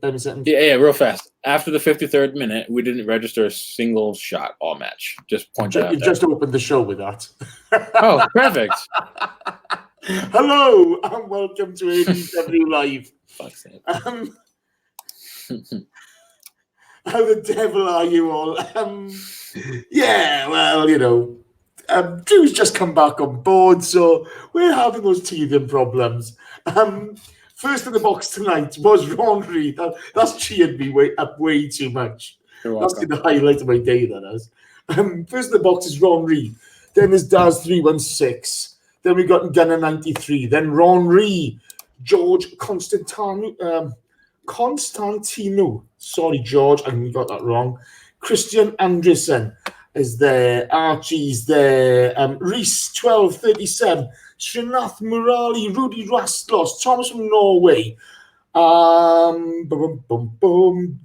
10 seconds. Yeah, real fast. After the 53rd minute, we didn't register a single shot all match. Just point that out. You just opened the show with that. Oh, perfect. Hello, and welcome to ABW Live. Fuck's sake. How the devil are you all? Yeah, well, you know, Drew's just come back on board, so we're having those teething problems. First in the box tonight was Ronry. That's cheered me way too much. That's been the highlight of my day, that is. First in the box is Ronry. Then there's Daz 316. Then we got Gunner 93. Then Ronry, George Constantino. Sorry, George, I got that wrong. Christian Anderson is there. Archie's there. Reese 1237. Srinath Murali, Rudy Rastlos, Thomas from Norway.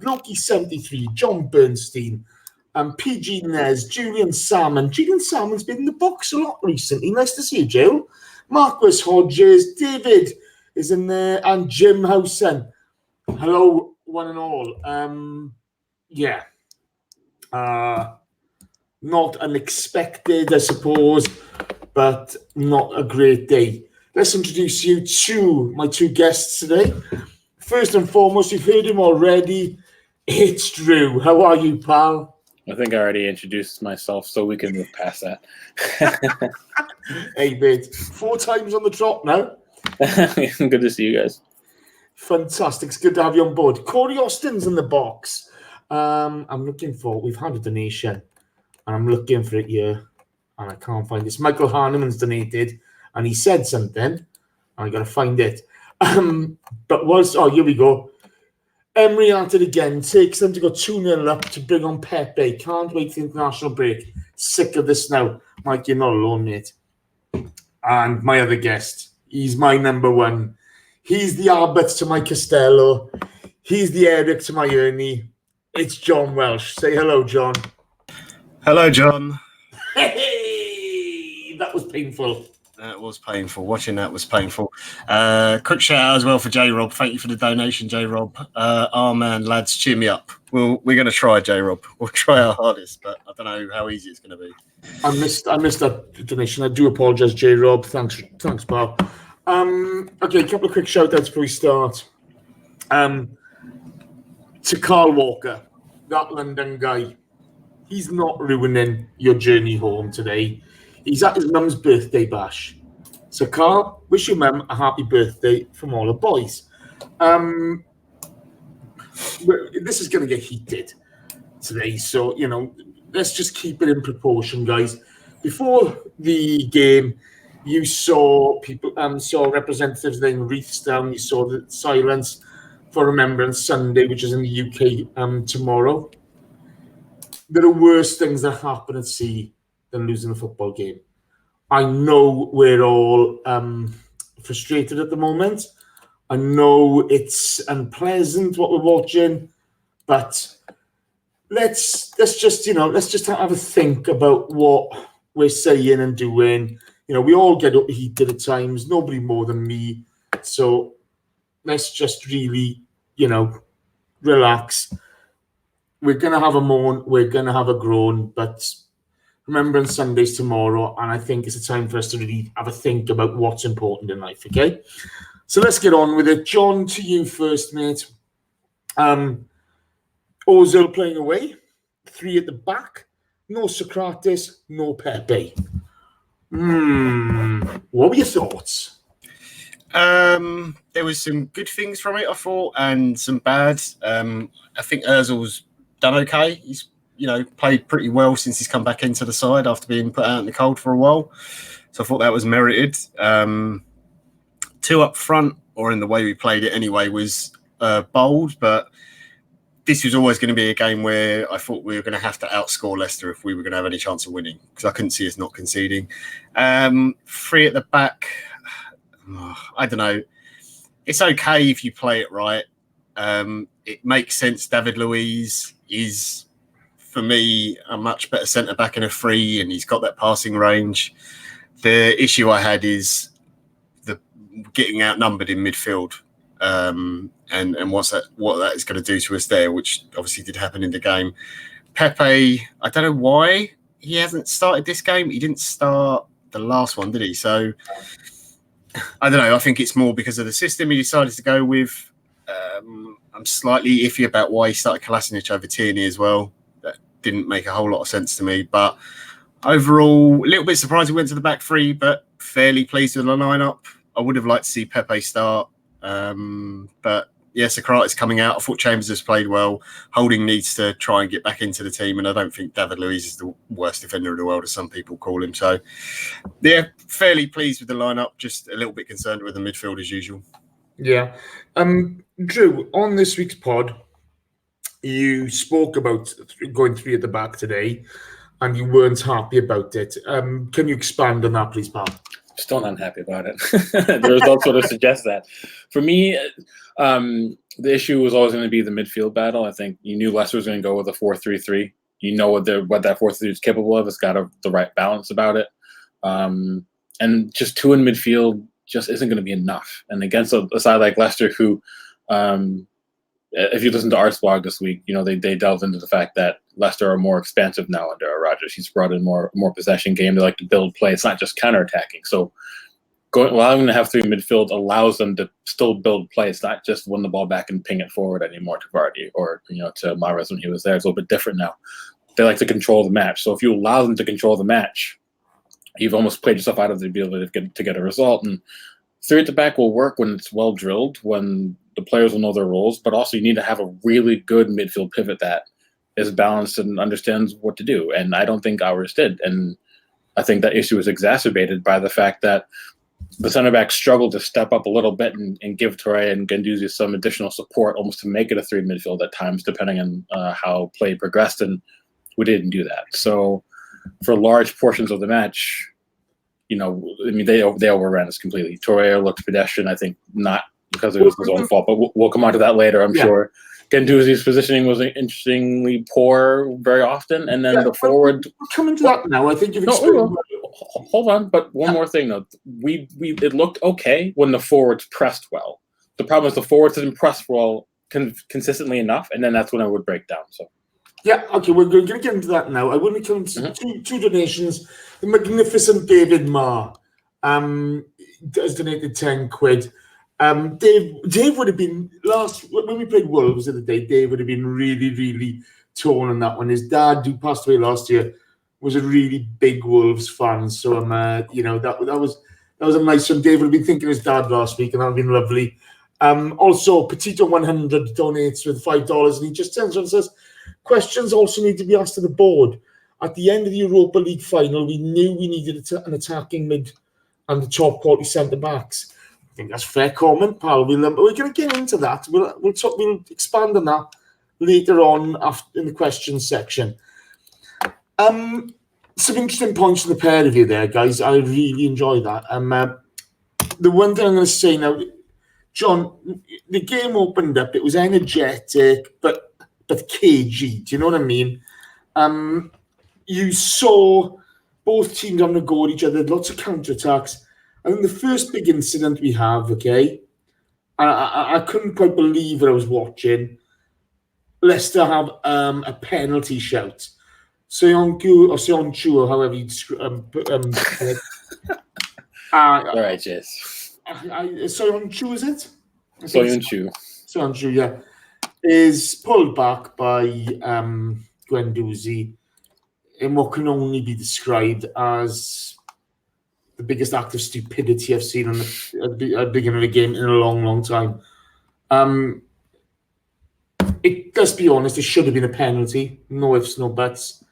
Loki 73, John Bernstein. PG Nez, Julian Salmon. Julian Salmon's been in the box a lot recently. Nice to see you, Jill. Marquis Hodges, David is in there, and Jim Housen. Hello, one and all. Not unexpected, I suppose, but not a great day. Let's introduce you to my two guests today. First and foremost, you've heard him already. It's Drew. How are you, pal? I think I already introduced myself, so we can move past that. Hey, mate. 4 times on the trot now. Good to see you guys. Fantastic. It's good to have you on board. Corey Austin's in the box. I'm looking for... We've had a donation, and I'm looking for it here, and I can't find it. Michael Harneman's donated, and he said something, and I got to find it. But was... Oh, here we go. Emery at it again. Takes them to go 2-0 up to bring on Pepe. Can't wait for the international break. Sick of this now. Mike, you're not alone, mate. And my other guest. He's my number one. He's the Albert to my Costello. He's the Eric to my Ernie. It's John Welsh. Say hello, John. Hello, John. Hey, that was painful. That was painful. Watching that was painful. Quick shout out as well for J-Rob. Thank you for the donation, J-Rob. Oh, man, lads, cheer me up. We're going to try, J-Rob. We'll try our hardest, but I don't know how easy it's going to be. I missed that donation. I do apologise, J-Rob. Thanks, pal. Okay, a couple of quick shout-outs before we start. To Carl Walker, that London guy. He's not ruining your journey home today. He's at his mum's birthday bash. So, Carl, wish your mum a happy birthday from all the boys. This is going to get heated today. So, you know, let's just keep it in proportion, guys. Before the game, you saw people, saw representatives laying wreaths down. You saw the silence for Remembrance Sunday, which is in the UK tomorrow. There are worse things that happen at sea than losing a football game. I know we're all frustrated at the moment. I know it's unpleasant what we're watching, but let's just have a think about what we're saying and doing. You know, we all get heated at times. Nobody more than me. So let's just really, relax. We're going to have a moan. We're going to have a groan. But Remembrance Sunday's tomorrow, and I think it's a time for us to really have a think about what's important in life, okay? So let's get on with it. John, to you first, mate. Ozil playing away. 3 at the back. No Sokratis, no Pepe. What were your thoughts? There was some good things from it, I thought, and some bad. I think Ozil's done okay. He's, played pretty well since he's come back into the side after being put out in the cold for a while. So I thought that was merited. 2 up front, or in the way we played it anyway, was bold, but this was always going to be a game where I thought we were going to have to outscore Leicester if we were going to have any chance of winning, because I couldn't see us not conceding. 3 at the back, I don't know. It's okay if you play it right. It makes sense. David Luiz is, for me, a much better centre-back in a free, and he's got that passing range. The issue I had is the getting outnumbered in midfield. and what that is going to do to us there, which obviously did happen in the game. Pepe, I don't know why he hasn't started this game. He didn't start the last one, did he? So I don't know. I think it's more because of the system he decided to go with. I'm slightly iffy about why he started Kolasinac over Tierney as well. That didn't make a whole lot of sense to me. But overall, a little bit surprised he went to the back three, but fairly pleased with the lineup. I would have liked to see Pepe start. But yeah, Sokratis coming out. I thought Chambers has played well. Holding needs to try and get back into the team, and I don't think David Luiz is the worst defender in the world, as some people call him. So yeah, fairly pleased with the lineup. Just a little bit concerned with the midfield as usual. Yeah. Drew, on this week's pod, you spoke about going 3 at the back today, and you weren't happy about it. Can you expand on that, please, pal? Still not happy about it. The results sort of suggest that. For me, the issue was always going to be the midfield battle. I think you knew Leicester was going to go with a 4-3-3. You know what that 4-3 is capable of. It's got the right balance about it. And just 2 in midfield just isn't going to be enough. And against a side like Leicester, who, if you listen to Art's blog this week, they delved into the fact that Leicester are more expansive now under Rodgers. He's brought in more possession game. They like to build play. It's not just counterattacking. So allowing them to have 3 midfield allows them to still build play. It's not just win the ball back and ping it forward anymore to Vardy or to Mahrez when he was there. It's a little bit different now. They like to control the match. So if you allow them to control the match, you've almost played yourself out of the ability to get a result. And 3 at the back will work when it's well drilled, when the players will know their roles, but also you need to have a really good midfield pivot that is balanced and understands what to do. And I don't think ours did. And I think that issue is exacerbated by the fact that the center backs struggled to step up a little bit and give Touré and Guendouzi some additional support, almost to make it a 3 midfield at times, depending on how play progressed. And we didn't do that. So for large portions of the match, they overran us completely. Touré looked pedestrian, I think, not because it was his own fault, but we'll come on to that later, I'm sure. Guendouzi's positioning was interestingly poor very often, and then the forward. We're coming to that now. I think you've explained. Hold on, but one more thing though. It looked okay when the forwards pressed well. The problem is the forwards didn't press well consistently enough, and then that's when it would break down. So. Yeah, okay, we're going to get into that now. I want to come to two donations. The magnificent David Marr has donated 10 quid. Dave would have been when we played Wolves the other day. Dave would have been really, really torn on that one. His dad, who passed away last year, was a really big Wolves fan. So that was a nice one. Dave would have been thinking of his dad last week, and that would have been lovely. Also, Petito 100 donates with $5, and he just turns around and says, questions also need to be asked to the board. At the end of the Europa League final, we knew we needed an attacking mid and the top quality centre backs. I think that's a fair comment, pal. We're going to get into that. We'll expand on that later on in the questions section. Some interesting points from the pair of you there, guys. I really enjoy that. The one thing I'm going to say now, John, the game opened up. It was energetic, but cagey. Do you know what I mean? You saw both teams having a go at each other, lots of counter-attacks. And then the first big incident we have, okay, I couldn't quite believe what I was watching. Leicester have a penalty shout. Soyuncu, or however you describe all right, Jess. Soyuncu, is it? Soyuncu, yeah. Is pulled back by Guendouzi in what can only be described as the biggest act of stupidity I've seen at the beginning of the game in a long, long time. Let's be honest, it should have been a penalty. No ifs, no buts.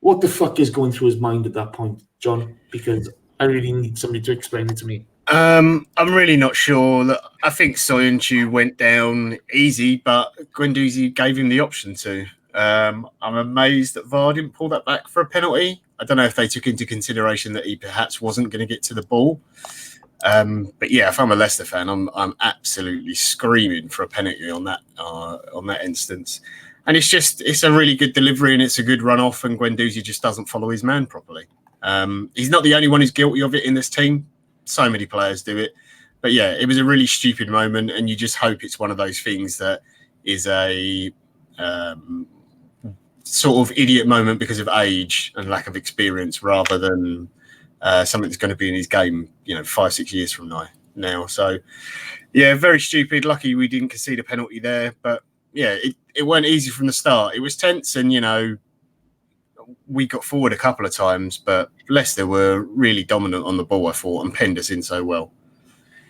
What the fuck is going through his mind at that point, John? Because I really need somebody to explain it to me. I'm really not sure. Look, I think Soyuncu went down easy, but Guendouzi gave him the option to. I'm amazed that VAR didn't pull that back for a penalty. I don't know if they took into consideration that he perhaps wasn't going to get to the ball. But yeah, if I'm a Leicester fan, I'm absolutely screaming for a penalty on that instance. And it's a really good delivery and it's a good run off, and Guendouzi just doesn't follow his man properly. He's not the only one who's guilty of it in this team. So many players do it. But yeah, it was a really stupid moment, and you just hope it's one of those things that is a sort of idiot moment because of age and lack of experience, rather than something that's going to be in his game, 5-6 years from now. So yeah, very stupid. Lucky we didn't concede a penalty there, but yeah, it weren't easy from the start. It was tense, and we got forward a couple of times, but Leicester were really dominant on the ball, I thought, and penned us in so well.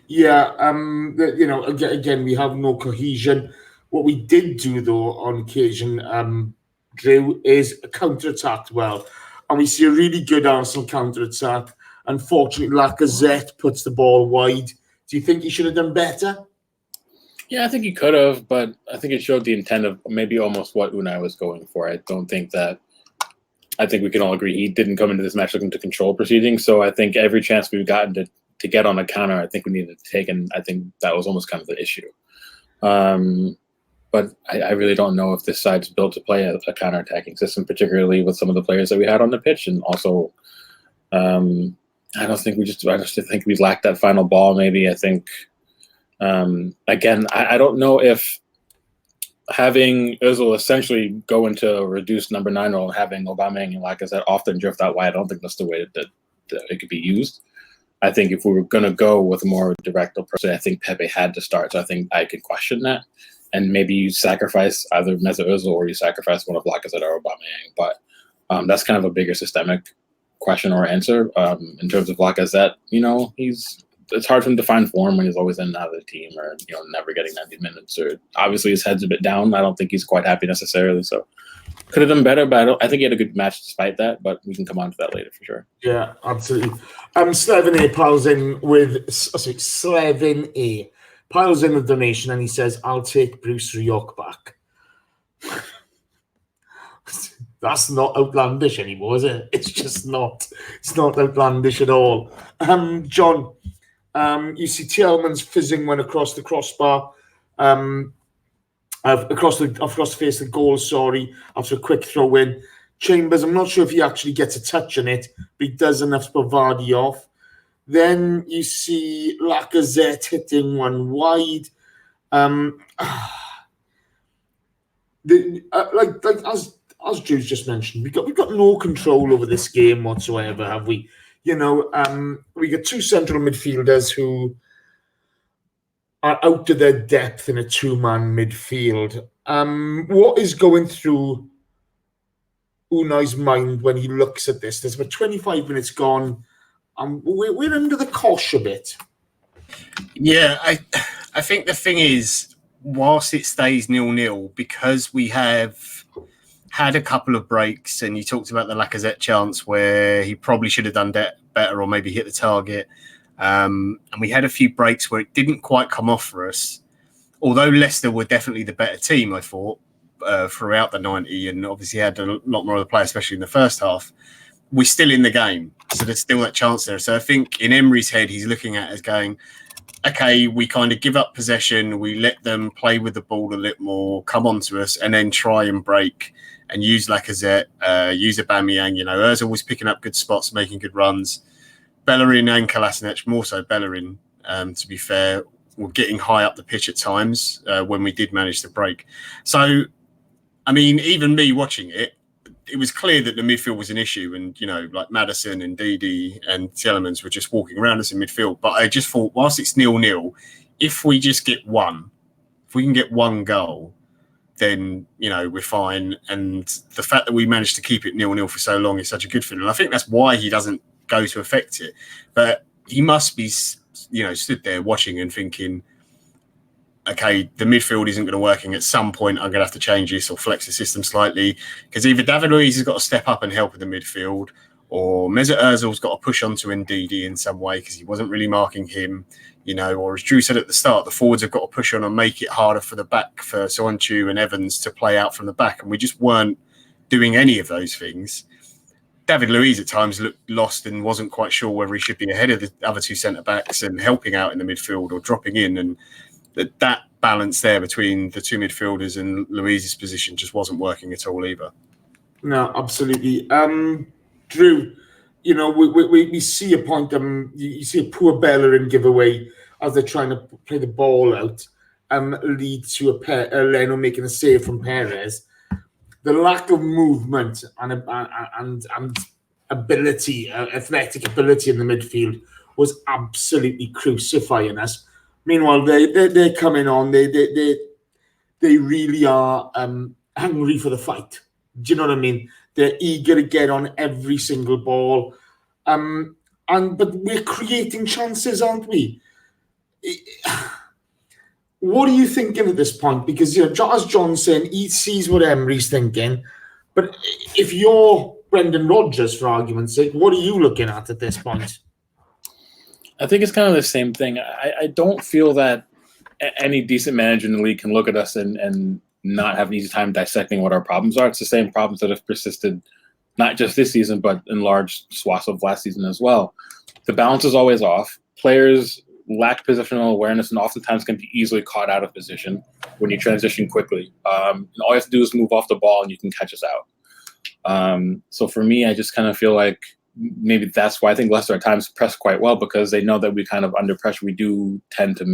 Yeah, again, we have no cohesion. What we did do, though, on occasion, Drew, is counter-attacked well. And we see a really good Arsenal counter-attack. Unfortunately, Lacazette puts the ball wide. Do you think he should have done better? Yeah, I think he could have, but I think it showed the intent of maybe almost what Unai was going for. I think we can all agree he didn't come into this match looking to control proceedings. So I think every chance we've gotten to get on a counter, I think we needed to take, and I think that was almost kind of the issue. But I really don't know if this side's built to play a counter-attacking system, particularly with some of the players that we had on the pitch, and also I just think we lacked that final ball. Maybe I think again, I don't know if having Ozil essentially go into a reduced number 9 role and having Aubameyang and Lacazette often drift out wide, I don't think that's the way that it could be used. I think if we were going to go with a more direct approach, I think Pepe had to start. So I think I could question that. And maybe you sacrifice either Mesut Ozil or you sacrifice one of Lacazette or Aubameyang. But that's kind of a bigger systemic question or answer. In terms of Lacazette, it's hard for him to find form when he's always in and out of the team, or never getting 90 minutes. Or obviously his head's a bit down. I don't think he's quite happy necessarily. So could have done better, but I think he had a good match despite that. But we can come on to that later for sure. Yeah, absolutely. Slevin A piles in with Slevin A piles in with donation, and he says, "I'll take Bruce Rioch back." That's not outlandish anymore, is it? It's just not. It's not outlandish at all. John, you see Tielemans fizzing one across the crossbar, across the face of the goal, after a quick throw in. Chambers, I'm not sure if he actually gets a touch on it, but he does enough to put Vardy off. Then you see Lacazette hitting one wide. As Drew's just mentioned, we've got no control over this game whatsoever, have we? We got two central midfielders who are out of their depth in a two-man midfield. What is going through Unai's mind when he looks at this? There's about 25 minutes gone, and we're under the cosh a bit. Yeah, I think the thing is, whilst it stays 0-0, because we have had a couple of breaks, and you talked about the Lacazette chance where he probably should have done better or maybe hit the target. And we had a few breaks where it didn't quite come off for us. Although Leicester were definitely the better team, I thought, throughout the 90, and obviously had a lot more of the play, especially in the first half. We're still in the game, so there's still that chance there. So I think in Emery's head, he's looking at it as going, okay, we kind of give up possession, we let them play with the ball a little more, come on to us, and then try and break and use Lacazette, use Aubameyang. Ozil was picking up good spots, making good runs. Bellerin and Kolasinac, more so Bellerin, to be fair, were getting high up the pitch at times when we did manage to break. So, I mean, even me watching it, it was clear that the midfield was an issue, and like Maddison and Didi and Tielemans were just walking around us in midfield. But I just thought, whilst it's 0-0, if we just get one, if we can get one goal, then we're fine. And the fact that we managed to keep it 0-0 for so long is such a good feeling. I think that's why he doesn't go to affect it. But he must be, stood there watching and thinking, okay, the midfield isn't going to work, and at some point I'm going to have to change this or flex the system slightly, because either David Luiz has got to step up and help with the midfield, or Mesut Ozil's got to push onto Ndidi in some way because he wasn't really marking him, or as Drew said at the start, the forwards have got to push on and make it harder for the back, for Soyuncu and Evans to play out from the back, and we just weren't doing any of those things. David Luiz at times looked lost and wasn't quite sure whether he should be ahead of the other two centre-backs and helping out in the midfield or dropping in, and that balance there between the two midfielders and Luiz's position just wasn't working at all either. No, absolutely. Drew, we see a point. You see a poor Bellerin giveaway. as they're trying to play the ball out lead to a Leno making a save from Perez. The lack of movement and ability, athletic ability in the midfield was absolutely crucifying us. Meanwhile, they're coming on. They really are hungry for the fight. Do you know what I mean? They're eager to get on every single ball. But we're creating chances, aren't we? What are you thinking at this point? Because, as John's saying, he sees what Emery's thinking. But if you're Brendan Rodgers, for argument's sake, what are you looking at this point? I think it's kind of the same thing. I don't feel that any decent manager in the league can look at us and not have an easy time dissecting what our problems are. It's the same problems that have persisted, not just this season, but in large swaths of last season as well. The balance is always off. Players lack positional awareness and oftentimes can be easily caught out of position when you transition quickly. And all you have to do is move off the ball and you can catch us out. So for me, I just kind of feel like maybe that's why I think Leicester at times press quite well, because they know that we kind of under pressure, we do tend to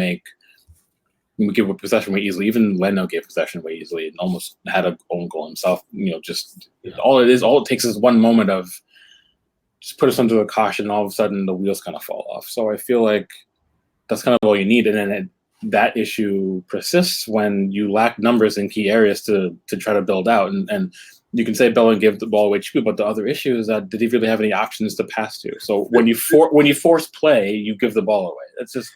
we give a possession way easily. Even Leno gave possession way easily and almost had an own goal himself. Just all it takes is one moment of just put us under the caution and all of a sudden the wheels kind of fall off. So I feel like that's kind of all you need. And then that issue persists when you lack numbers in key areas to try to build out. And you can say Bellerin gave the ball away cheaply, but the other issue is that did he really have any options to pass to? So when you force play, you give the ball away. That's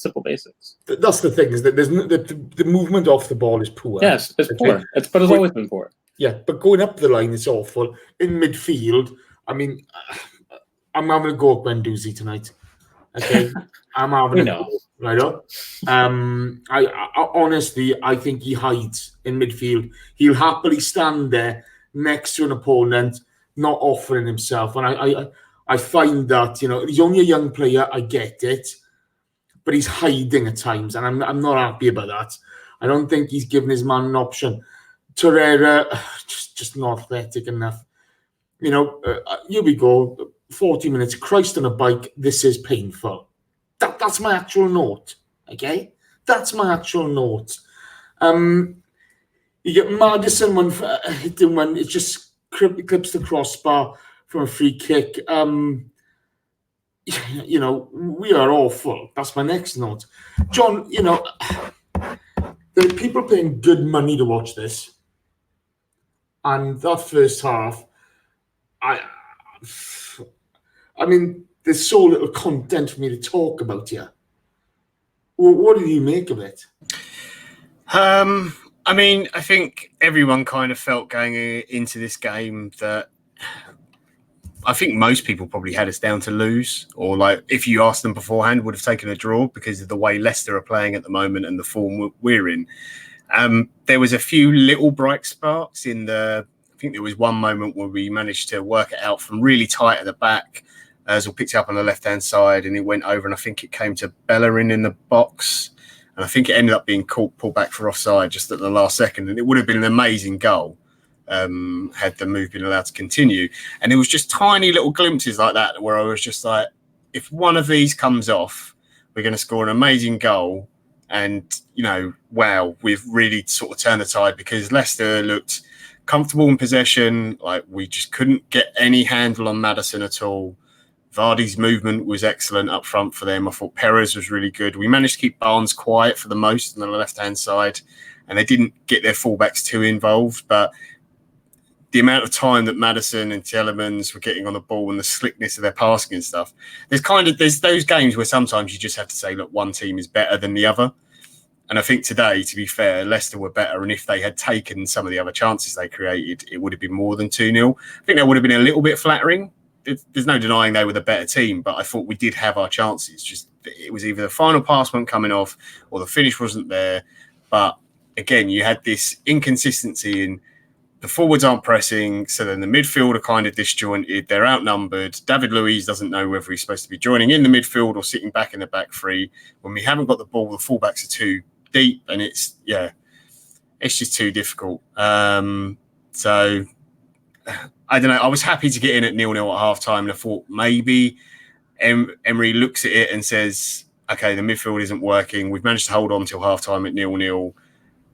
simple basics. That's the thing, is that there's the movement off the ball is poor. Yes, it's poor. But it's always been poor. Yeah, but going up the line is awful. In midfield, I mean, I'm having a go at Guendouzi tonight. Okay, I'm having a go. Right up. I honestly, I think he hides in midfield. He'll happily stand there next to an opponent, not offering himself. And I find that, he's only a young player. I get it, but he's hiding at times, and I'm not happy about that. I don't think he's given his man an option. Torreira, just not athletic enough. Here we go. 40 minutes. Christ on a bike. This is painful. That's my actual note. Okay, that's my actual note. You get Madison hitting when it just clips the crossbar from a free kick. We are awful. That's my next note. John, there are people paying good money to watch this, and that first half, I mean, there's so little content for me to talk about here. Well, what did you make of it? I mean, I think everyone kind of felt going into this game that I think most people probably had us down to lose, or like if you asked them beforehand, would have taken a draw because of the way Leicester are playing at the moment and the form we're in. There was a few little bright sparks I think there was one moment where we managed to work it out from really tight at the back. Ozil picked it up on the left-hand side and it went over, and I think it came to Bellerin in the box. And I think it ended up being pulled back for offside just at the last second. And it would have been an amazing goal had the move been allowed to continue. And it was just tiny little glimpses like that where I was just like, if one of these comes off, we're going to score an amazing goal. And, wow, we've really sort of turned the tide, because Leicester looked comfortable in possession. Like, we just couldn't get any handle on Maddison at all. Vardy's movement was excellent up front for them. I thought Perez was really good. We managed to keep Barnes quiet for the most on the left-hand side, and they didn't get their fullbacks too involved. But the amount of time that Maddison and Tielemans were getting on the ball and the slickness of their passing and stuff, there's those games where sometimes you just have to say, look, one team is better than the other. And I think today, to be fair, Leicester were better. And if they had taken some of the other chances they created, it would have been more than 2-0. I think that would have been a little bit flattering. There's no denying they were the better team, but I thought we did have our chances. Just it was either the final pass wasn't coming off or the finish wasn't there. But again, you had this inconsistency in the forwards aren't pressing, so then the midfield are kind of disjointed. They're outnumbered. David Luiz doesn't know whether he's supposed to be joining in the midfield or sitting back in the back three. When we haven't got the ball, the fullbacks are too deep, and it's just too difficult. So I don't know. I was happy to get in at 0-0 at half time, and I thought maybe Emery looks at it and says, okay, the midfield isn't working. We've managed to hold on till half-time at 0-0.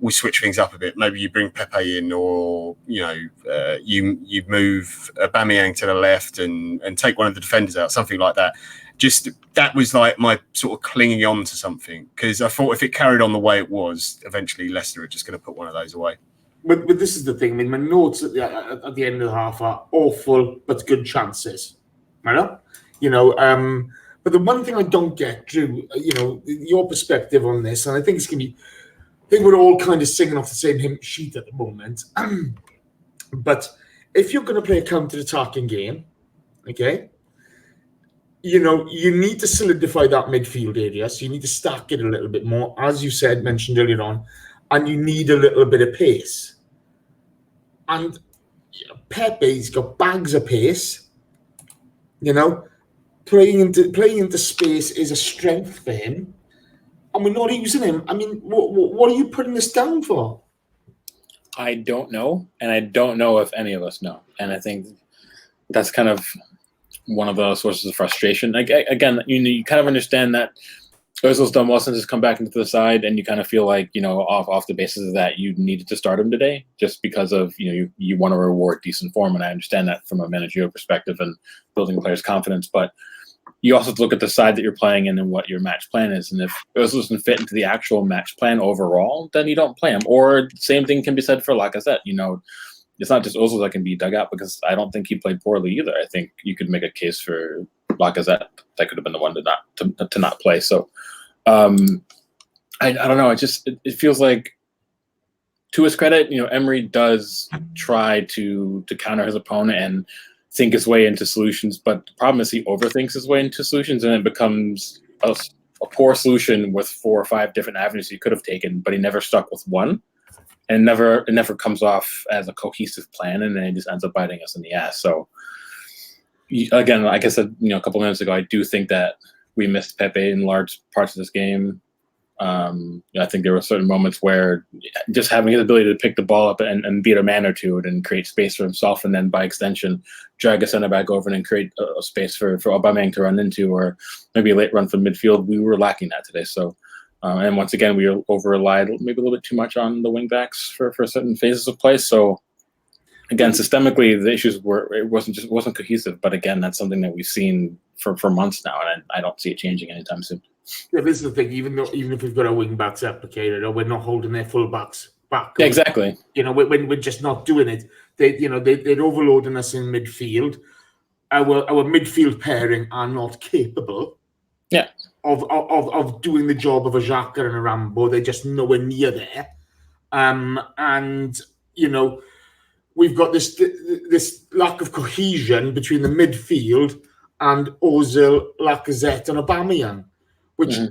We switch things up a bit. Maybe you bring Pepe in, or you move Aubameyang to the left and take one of the defenders out, something like that. Just that was like my sort of clinging on to something, because I thought if it carried on the way it was, eventually Leicester are just going to put one of those away. But this is the thing. I mean, my notes at the end of the half are awful but good chances. I know, But the one thing I don't get, Drew, your perspective on this, and I think it's going to be. I think we're all kind of singing off the same hymn sheet at the moment. But if you're going to play a counter-attacking game, okay, you need to solidify that midfield area. So you need to stack it a little bit more, as you mentioned earlier on, and you need a little bit of pace. And Pepe's got bags of pace. Playing into space is a strength for him. And we're not using him. I mean, what are you putting this down for? I don't know, and I don't know if any of us know. And I think that's kind of one of the sources of frustration. Again, you kind of understand that Ozil's done well since he's come back into the side, and you kind of feel like, off the basis of that, you needed to start him today just because of, you want to reward decent form. And I understand that from a managerial perspective and building players' confidence. But you also have to look at the side that you're playing in and what your match plan is. And if Ozil doesn't fit into the actual match plan overall, then you don't play him. Or same thing can be said for Lacazette. It's not just Ozil that can be dug out, because I don't think he played poorly either. I think you could make a case for Lacazette that could have been the one to not play. So I don't know. It feels like, to his credit, Emery does try to counter his opponent and think his way into solutions, but the problem is he overthinks his way into solutions, and it becomes a poor solution with 4 or 5 different avenues he could have taken, but he never stuck with one, and it never comes off as a cohesive plan, and then it just ends up biting us in the ass. So again, like I said, a couple minutes ago, I do think that we missed Pepe in large parts of this game. I think there were certain moments where just having his ability to pick the ball up and beat a man or two and create space for himself, and then by extension drag a centre back over and create a space for Aubameyang to run into, or maybe a late run from midfield, we were lacking that today. So, and once again, we over-relied maybe a little bit too much on the wing backs for certain phases of play. So again, systemically, the issues it wasn't cohesive. But again, that's something that we've seen for months now, and I don't see it changing anytime soon. Yeah, this is the thing. Even if we've got our wing backs applicated, or we're not holding their full backs back. Yeah, exactly. We're just not doing it. They're overloading us in midfield. Our midfield pairing are not capable. Yeah. Of doing the job of a Xhaka and a Rambo. They're just nowhere near there. And we've got this lack of cohesion between the midfield and Ozil, Lacazette, and Aubameyang. Which, I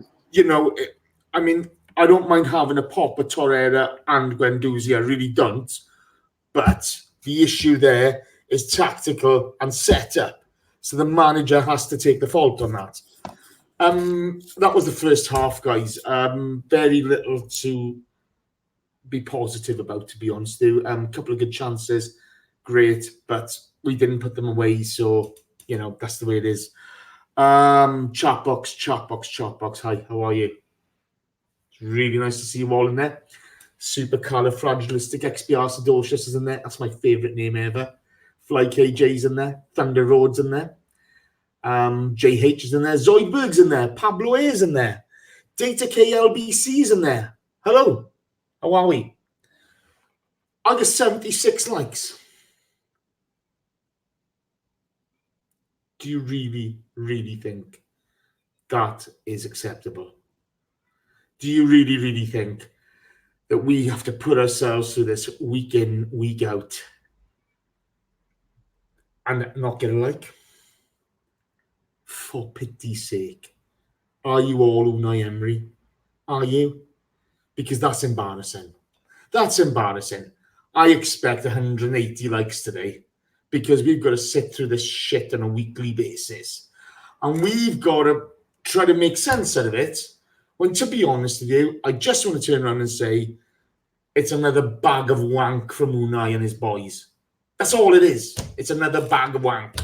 mean, I don't mind having a pop at Torreira and Guendouzi. I really don't. But the issue there is tactical and setup. So the manager has to take the fault on that. That was the first half, guys. Very little to be positive about, to be honest. A couple of good chances, great, but we didn't put them away. So, that's the way it is. Chat box. Hi, how are you? It's really nice to see you all in there. Supercalifragilisticexpialidocious is in there. That's my favourite name ever. Fly KJ's in there. Thunder Road's in there. JH is in there. Zoidberg's in there. Pablo A's in there. Data KLBC's in there. Hello. How are we? I got 76 likes. Do you really, really think that is acceptable? Do you really, really think that we have to put ourselves through this week in, week out and not get a like? For pity's sake. Are you all Unai Emery? Are you? Because that's embarrassing. That's embarrassing. I expect 180 likes today because we've got to sit through this shit on a weekly basis. And we've got to try to make sense out of it. When, to be honest with you, I just want to turn around and say it's another bag of wank from Unai and his boys. That's all it is. It's another bag of wank.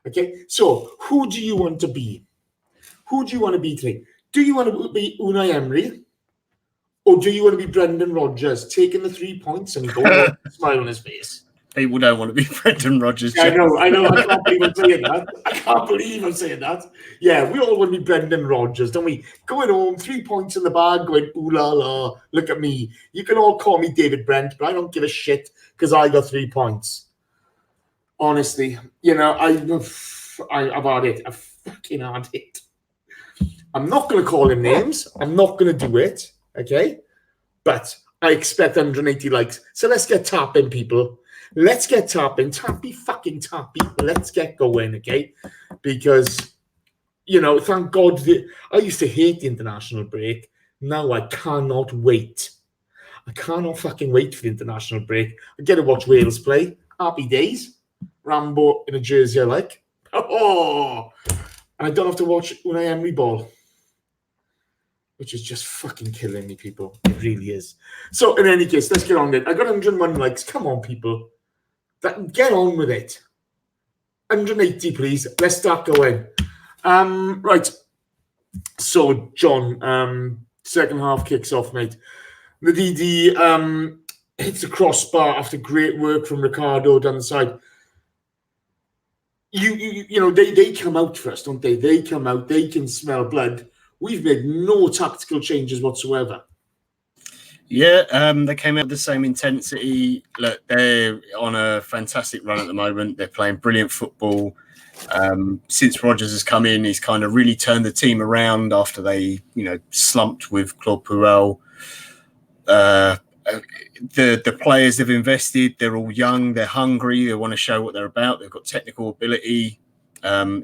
Okay? So, who do you want to be? Who do you want to be today? Do you want to be Unai Emery? Or do you want to be Brendan Rodgers, taking the 3 points and going with a smile on his face? People don't want to be Brendan Rodgers. Yeah, I know. I can't believe I'm saying that. I can't believe I'm saying that. Yeah, we all want to be Brendan Rodgers, don't we? Going home, 3 points in the bag, going, ooh la la, look at me. You can all call me David Brent, but I don't give a shit because I got 3 points. Honestly, you know, I've had it. I've fucking had it. I'm not going to call him names. I'm not going to do it, okay? But I expect 180 likes. So let's get tapping, people. Let's get tapping. Tappy, fucking tappy. Let's get going, okay? Because, you know, thank God. I used to hate the international break. Now I cannot wait. I cannot fucking wait for the international break. I get to watch Wales play. Happy days. Rambo in a jersey I like. Oh! And I don't have to watch Unai Emery ball. Which is just fucking killing me, people. It really is. So, in any case, let's get on with it. I got 101 likes. Come on, people. Get on with it. 180, please. Let's start going. Right. So, John, second half kicks off, mate. The DD hits the crossbar after great work from Ricardo down the side. You know, they come out for us, don't they? They come out. They can smell blood. We've made no tactical changes whatsoever. Yeah, they came out with the same intensity. Look, they're on a fantastic run at the moment. They're playing brilliant football. Since Rodgers has come in, he's kind of really turned the team around after they, you know, slumped with Claude Puel. The players they've invested, they're all young, they're hungry, they want to show what they're about. They've got technical ability.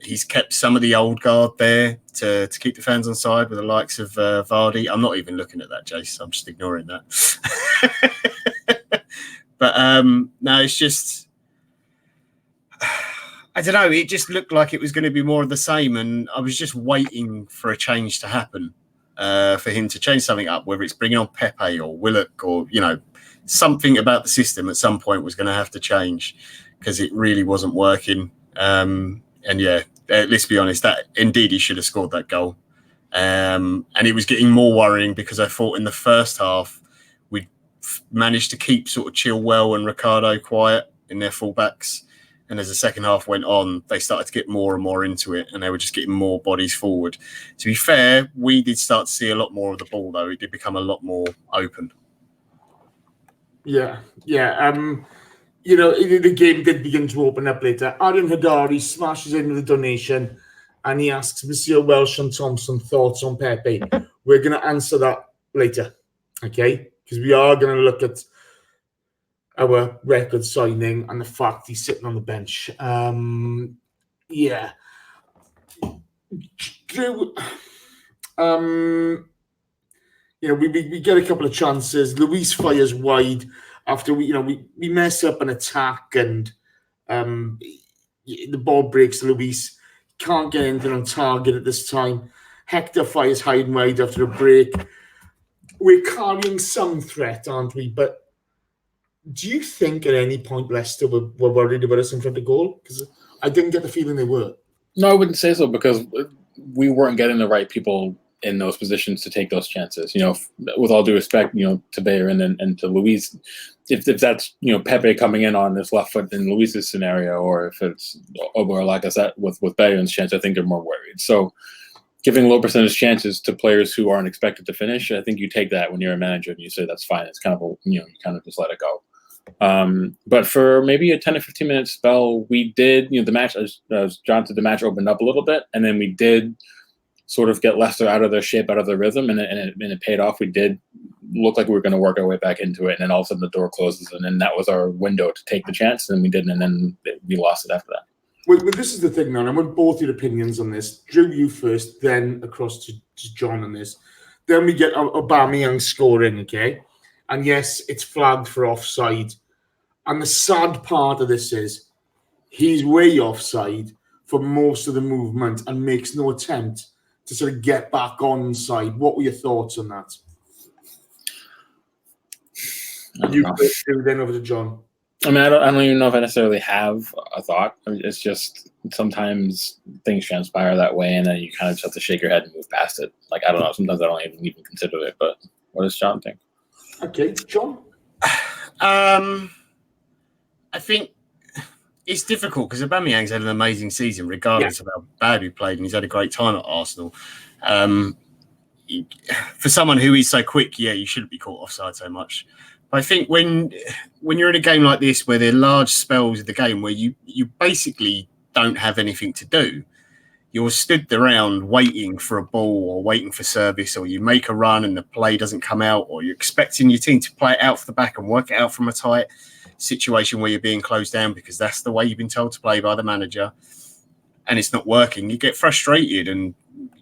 He's kept some of the old guard there to keep the fans on side with the likes of Vardy. I'm not even looking at that, Jace. I'm just ignoring that. But no, it's just, I don't know. It just looked like it was going to be more of the same, and I was just waiting for a change to happen, for him to change something up, whether it's bringing on Pepe or Willock or, you know, something about the system at some point was going to have to change because it really wasn't working. And yeah, let's be honest, that indeed he should have scored that goal. And it was getting more worrying because I thought in the first half we managed to keep sort of Chilwell and Ricardo quiet in their fullbacks. And as the second half went on, they started to get more and more into it, and they were just getting more bodies forward. To be fair, we did start to see a lot more of the ball, though. It did become a lot more open. Yeah. You know, the game did begin to open up later. Aaron Hadari smashes in with a donation, and he asks Monsieur Welsh and Thompson thoughts on Pepe. We're going to answer that later, okay? Because we are going to look at our record signing and the fact he's sitting on the bench. Yeah. Drew, you know, we get a couple of chances. Luis fires wide after we mess up an attack and the ball breaks Luis. Can't get anything on target at this time. Hector fires high and wide after a break. We're carrying some threat, aren't we? But do you think at any point Leicester were worried about us in front of goal? Because I didn't get the feeling they were. No, I wouldn't say so because we weren't getting the right people in those positions to take those chances. You know, with all due respect, you know, to Bellerin and to Luis, if that's, you know, Pepe coming in on this left foot in Luis's scenario, or if it's Obo or Lacazette with Bellerin's chance, I think they're more worried. So giving low percentage chances to players who aren't expected to finish, I think you take that when you're a manager and you say that's fine. It's kind of you kind of just let it go. But for maybe a 10 to 15 minute spell, we did, you know, the match, as John said, the match opened up a little bit, and then we did sort of get Leicester out of their shape, out of their rhythm, and it paid off. We did look like we were going to work our way back into it, and then all of a sudden the door closes, and then that was our window to take the chance, and we didn't, and then we lost it after that. Well, this is the thing now, and I want both your opinions on this. Drew, you first, then across to John on this. Then we get Aubameyang scoring, okay? And yes, it's flagged for offside. And the sad part of this is he's way offside for most of the movement and makes no attempt to sort of get back on side. What were your thoughts on that? You first, then over to John. I mean, I don't even know if I necessarily have a thought. I mean, it's just sometimes things transpire that way, and then you kind of just have to shake your head and move past it. Like, I don't know. Sometimes I don't even consider it. But what does John think? Okay, John. I think it's difficult because Aubameyang's had an amazing season, regardless of how bad we played, and he's had a great time at Arsenal. For someone who is so quick, you shouldn't be caught offside so much. But I think when you're in a game like this, where there are large spells of the game where you basically don't have anything to do, you're stood around waiting for a ball or waiting for service, or you make a run and the play doesn't come out, or you're expecting your team to play it out for the back and work it out from a tight situation where you're being closed down because that's the way you've been told to play by the manager, and it's not working. You get frustrated and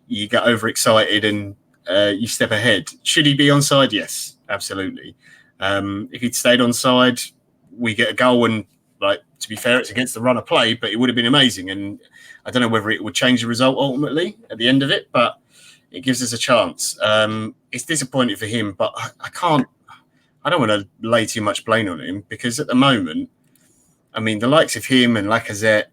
you get overexcited and you step ahead. Should he be onside? Yes, absolutely. If he'd stayed onside, we get a goal, and to be fair, it's against the run of play, but it would have been amazing. And I don't know whether it would change the result ultimately at the end of it, but it gives us a chance. It's disappointing for him, but I don't want to lay too much blame on him, because at the moment, I mean, the likes of him and Lacazette,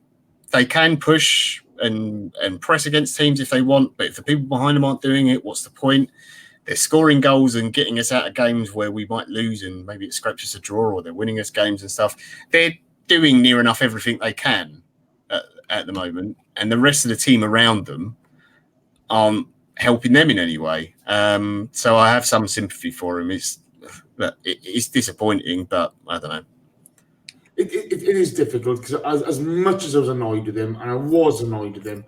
they can push and press against teams if they want, but if the people behind them aren't doing it, what's the point? They're scoring goals and getting us out of games where we might lose, and maybe it scrapes us a draw, or they're winning us games and stuff. They're doing near enough everything they can at the moment, and the rest of the team around them aren't helping them in any way. So I have some sympathy for him. It's disappointing, but I don't know. It is difficult because as much as I was annoyed with him, and I was annoyed with him,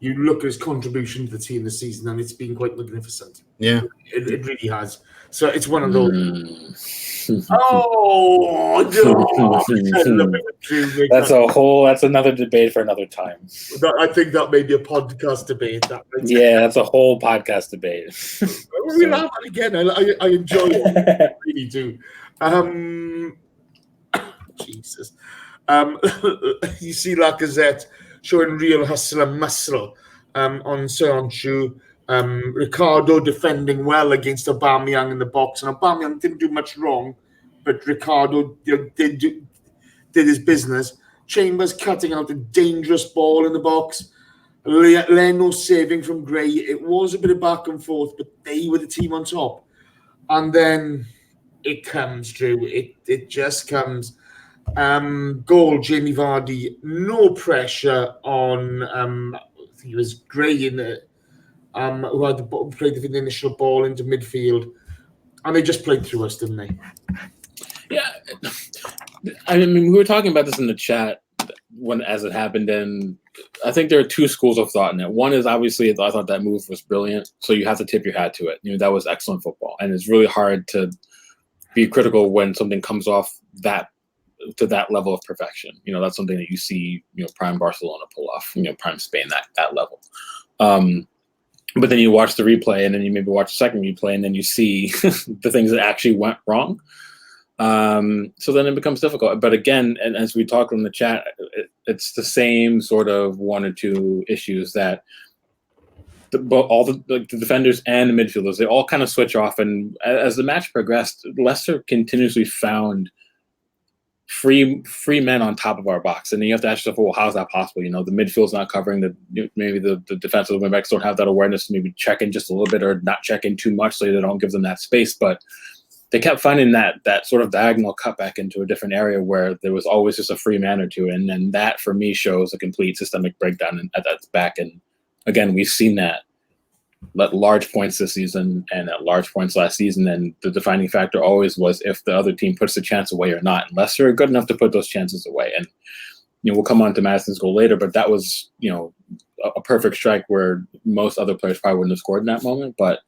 you look at his contribution to the team this season, and it's been quite magnificent. Yeah, it really has. So it's one of those. That's another debate for another time. I think that may be a podcast debate. That's a whole podcast debate. We'll have it again. I enjoy it. I really do. Jesus. You see Lacazette showing real hustle and muscle on Soyuncu. Ricardo defending well against Aubameyang in the box, and Aubameyang didn't do much wrong, but Ricardo did his business. Chambers cutting out a dangerous ball in the box. Leno saving from Gray. It was a bit of back and forth, but they were the team on top. And then it comes through. It just comes. Goal, Jamie Vardy. No pressure on. I think it was Gray in the. Who had played the initial ball into midfield, and they just played through us, didn't they? Yeah, I mean, we were talking about this in the chat as it happened, and I think there are two schools of thought in it. One is obviously I thought that move was brilliant, so you have to tip your hat to it. That was excellent football, and it's really hard to be critical when something comes off to that level of perfection. That's something that you see, prime Barcelona pull off, prime Spain that level. But then you watch the replay, and then you maybe watch the second replay, and then you see the things that actually went wrong. So then it becomes difficult. But again, and as we talked in the chat, it's the same sort of one or two issues that all the defenders and the midfielders, they all kind of switch off. And as the match progressed, Leicester continuously found free men on top of our box, and then you have to ask yourself, well, how's that possible? The midfield's not covering maybe the defensive wingbacks don't have that awareness to maybe check in just a little bit or not check in too much, so they don't give them that space. But they kept finding that sort of diagonal cutback into a different area where there was always just a free man or two, and then that for me shows a complete systemic breakdown at that back. And again, we've seen that at large points this season and at large points last season, and the defining factor always was if the other team puts the chance away or not. And Leicester are good enough to put those chances away. And we'll come on to Madison's goal later, but that was a perfect strike where most other players probably wouldn't have scored in that moment. But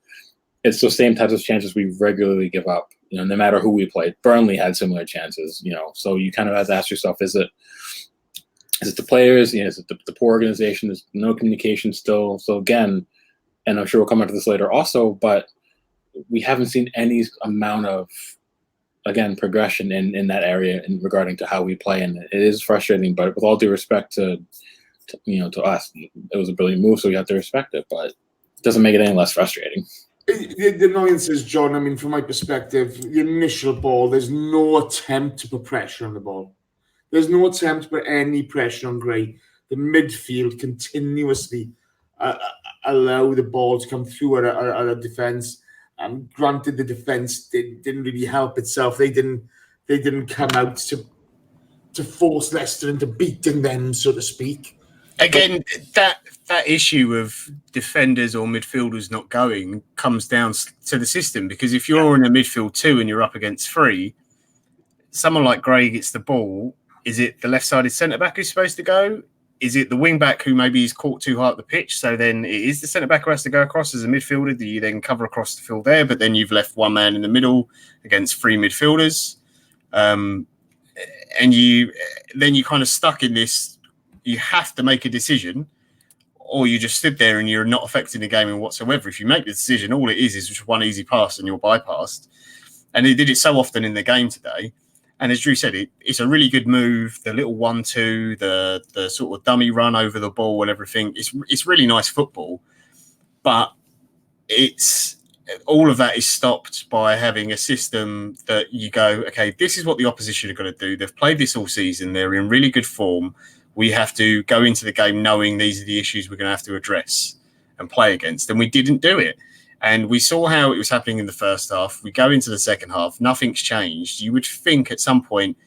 it's the same types of chances we regularly give up, no matter who we played. Burnley had similar chances, so you kind of have to ask yourself, is it the players? Is it the poor organization? There's no communication still. So again, and I'm sure we'll come into this later also, but we haven't seen any amount of, again, progression in that area in regarding to how we play. And it is frustrating, but with all due respect to us, it was a brilliant move, so we have to respect it, but it doesn't make it any less frustrating. The annoyance is, John, I mean, from my perspective, the initial ball, there's no attempt to put pressure on the ball. There's no attempt to put any pressure on Gray. The midfield continuously allow the ball to come through at a defence. Granted, the defence didn't really help itself. They didn't come out to force Leicester into beating them, so to speak. Again, that issue of defenders or midfielders not going comes down to the system, because if you're in a midfield 2 and you're up against 3, someone like Gray gets the ball. Is it the left-sided centre-back who's supposed to go? Is it the wing-back who maybe is caught too high up the pitch? So then it is the centre-back who has to go across as a midfielder. Do you then cover across the field there? But then you've left one man in the middle against 3 midfielders. And then you kind of stuck in this. You have to make a decision, or you just stood there and you're not affecting the game in whatsoever. If you make the decision, all it is just one easy pass and you're bypassed. And they did it so often in the game today. And as Drew said, it's a really good move. The little 1-2, the sort of dummy run over the ball and everything. It's really nice football, but it's all of that is stopped by having a system that you go, okay, this is what the opposition are going to do. They've played this all season. They're in really good form. We have to go into the game knowing these are the issues we're going to have to address and play against. And we didn't do it. And we saw how it was happening in the first half. We go into the second half, nothing's changed. You would think at some point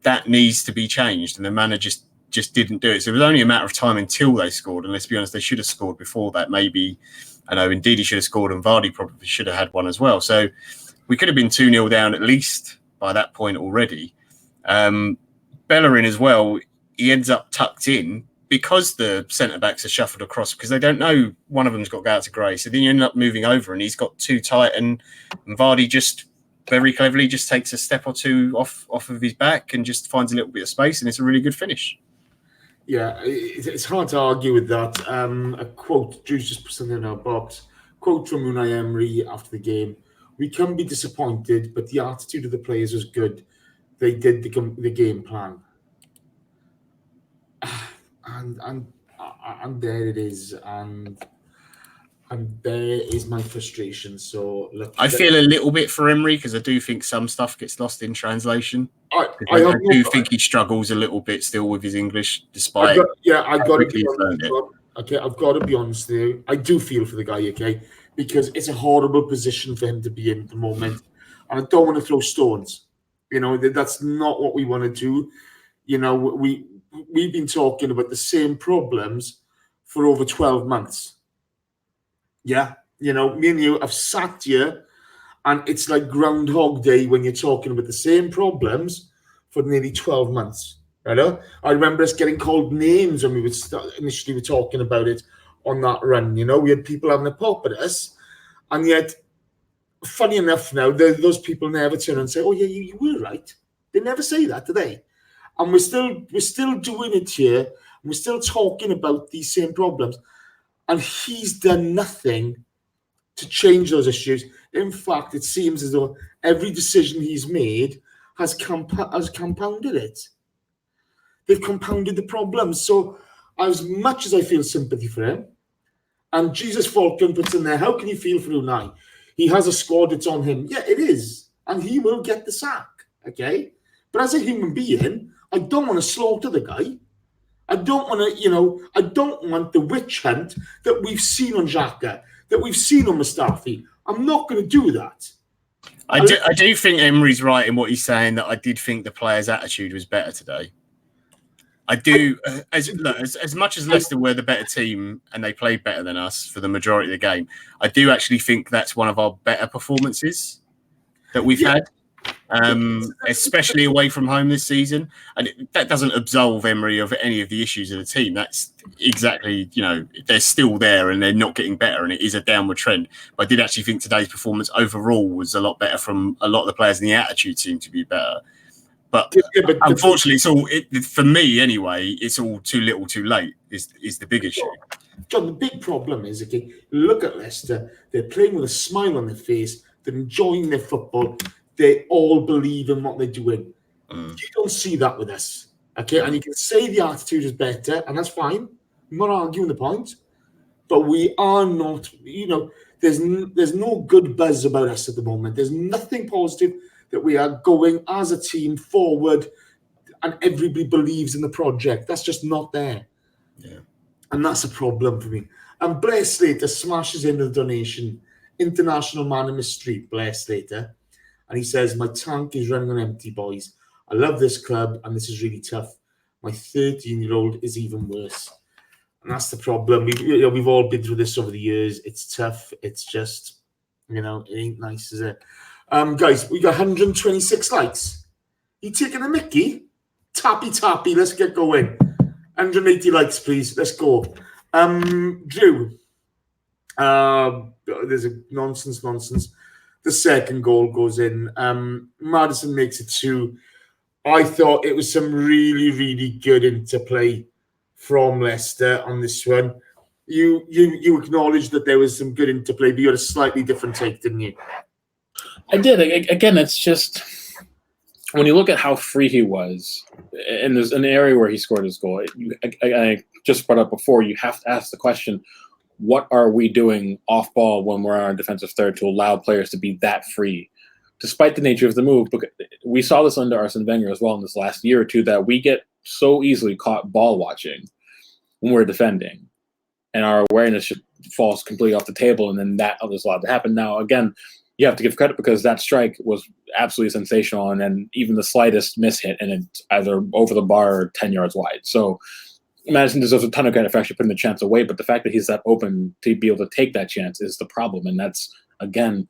that needs to be changed, and the manager just didn't do it. So it was only a matter of time until they scored. And let's be honest, they should have scored before that. Maybe, I know, indeed he should have scored, and Vardy probably should have had one as well. So we could have been 2-0 down at least by that point already. Bellerin as well, he ends up tucked in because the centre-backs are shuffled across, because they don't know one of them's got to go out to Gray. So then you end up moving over and he's got too tight, and Vardy just very cleverly just takes a step or two off of his back and just finds a little bit of space, and it's a really good finish. Yeah, it's hard to argue with that. A quote, Drew's just put something in our box. Quote from Unai Emery after the game: "We can be disappointed, but the attitude of the players was good. They did the game plan." And there it is, and there is my frustration. So look, I feel a little bit for Emery, because I do think some stuff gets lost in translation. I think he struggles a little bit still with his English, despite. I've got to be honest. Okay, I've got to be honest with you. I do feel for the guy, okay, because it's a horrible position for him to be in at the moment, and I don't want to throw stones. You know, that's not what we want to do. You know, we've been talking about the same problems for over 12 months. Yeah, you know, me and you have sat here, and it's like Groundhog Day when you're talking about the same problems for nearly 12 months. Right? I remember us getting called names when we would initially were talking about it on that run. You know, we had people having a pop at us, and yet, funny enough, now those people never turn and say, "Oh yeah, you were right." They never say that, do they? And we're still doing it here. We're still talking about these same problems, and he's done nothing to change those issues. In fact, it seems as though every decision he's made has compounded it. They've compounded the problems. So, as much as I feel sympathy for him, and Jesus Falcon puts in there, how can you feel for Unai? He has a squad, it's on him. Yeah, it is, and he will get the sack. Okay, but as a human being, I don't want to slaughter the guy. I don't want to, I don't want the witch hunt that we've seen on Xhaka, that we've seen on Mustafi. I'm not going to do that. I do think Emery's right in what he's saying, that I did think the players' attitude was better today. I do, as much as Leicester were the better team and they played better than us for the majority of the game, I do actually think that's one of our better performances that we've had. Especially away from home this season, and that doesn't absolve Emery of any of the issues of the team. That's exactly, they're still there and they're not getting better, and it is a downward trend. But I did actually think today's performance overall was a lot better from a lot of the players, and the attitude seemed to be better. But unfortunately, for me anyway, it's all too little, too late. Is the big issue. John, the big problem is, okay, look at Leicester. They're playing with a smile on their face. They're enjoying their football. They all believe in what they're doing. You don't see that with us. Okay, and you can say the attitude is better, and that's fine. I'm not arguing the point. But we are not, there's no good buzz about us at the moment. There's nothing positive that we are going as a team forward and everybody believes in the project. That's just not there. Yeah. And that's a problem for me. And Blair Slater smashes into the donation. International man in the street, Blair Slater. And he says, my tank is running on empty, boys. I love this club and this is really tough. My 13-year-old is even worse. And that's the problem. We've all been through this over the years. It's tough. It's just, it ain't nice, is it? Guys, we got 126 likes. You taking a mickey? Tappy, let's get going. 180 likes, please. Let's go. Drew. There's a nonsense. The second goal goes in. Maddison makes it 2. I thought it was some really, really good interplay from Leicester on this one. You acknowledged that there was some good interplay, but you had a slightly different take, didn't you? I did. Again, it's just when you look at how free he was, and there's an area where he scored his goal. I just brought up before. You have to ask the question: what are we doing off ball when we're on our defensive third to allow players to be that free? Despite the nature of the move, we saw this under Arsene Wenger as well in this last year or two, that we get so easily caught ball watching when we're defending, and our awareness falls completely off the table, and then that allows a lot to happen. Now, again, you have to give credit because that strike was absolutely sensational, and then even the slightest mishit, and it's either over the bar or 10 yards wide. So Maddison deserves a ton of credit for actually putting the chance away, but the fact that he's that open to be able to take that chance is the problem, and that's, again,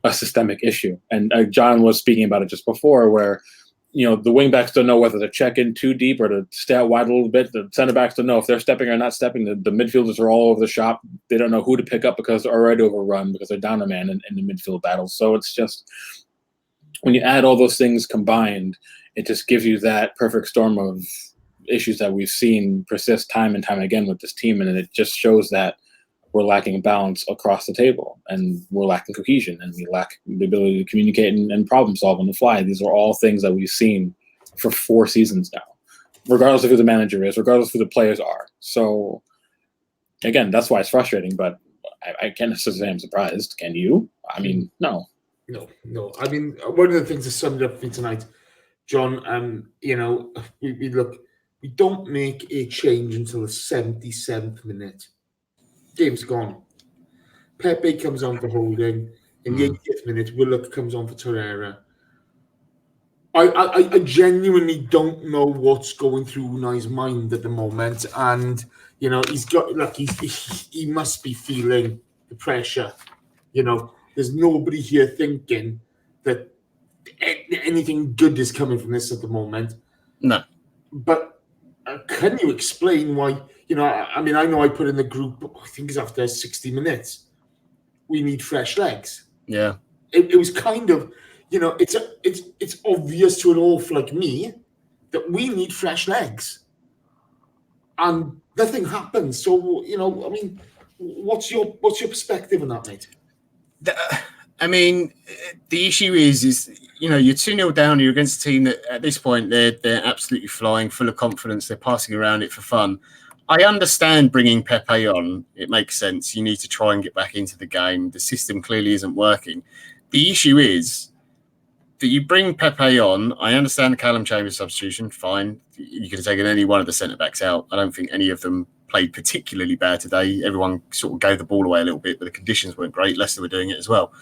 a systemic issue. And John was speaking about it just before, where the wing backs don't know whether to check in too deep or to stay out wide a little bit. The center backs don't know if they're stepping or not stepping. The midfielders are all over the shop. They don't know who to pick up because they're already overrun because they're down a man in the midfield battle. So it's just, when you add all those things combined, it just gives you that perfect storm of issues that we've seen persist time and time again with this team. And it just shows that we're lacking balance across the table, and we're lacking cohesion, and we lack the ability to communicate and problem solve on the fly. These are all things that we've seen for 4 seasons now, regardless of who the manager is, regardless of who the players are. So, again, that's why it's frustrating, but I can't necessarily say I'm surprised. Can you? I mean, no. No. I mean, one of the things that summed up for tonight, John, we don't make a change until the 77th minute. Game's gone. Pepe comes on for Holding. In the 80th minute, Willock comes on for Torreira. I genuinely don't know what's going through Unai's mind at the moment, and he's got he must be feeling the pressure. There's nobody here thinking that anything good is coming from this at the moment. No, but can you explain why? I know I put in the group, I think it's after 60 minutes, we need fresh legs. Yeah. It was kind of, it's obvious to an oaf like me that we need fresh legs. And nothing happens. So, what's your perspective on that, mate? The issue is you're 2-0 down, you're against a team that at this point they're absolutely flying, full of confidence, they're passing around it for fun. I understand bringing Pepe on. It makes sense. You need to try and get back into the game. The system clearly isn't working. The issue is that you bring Pepe on. I understand the Callum Chambers substitution. Fine. You could have taken any one of the centre-backs out. I don't think any of them played particularly bad today. Everyone sort of gave the ball away a little bit, but the conditions weren't great. Leicester were doing it as well.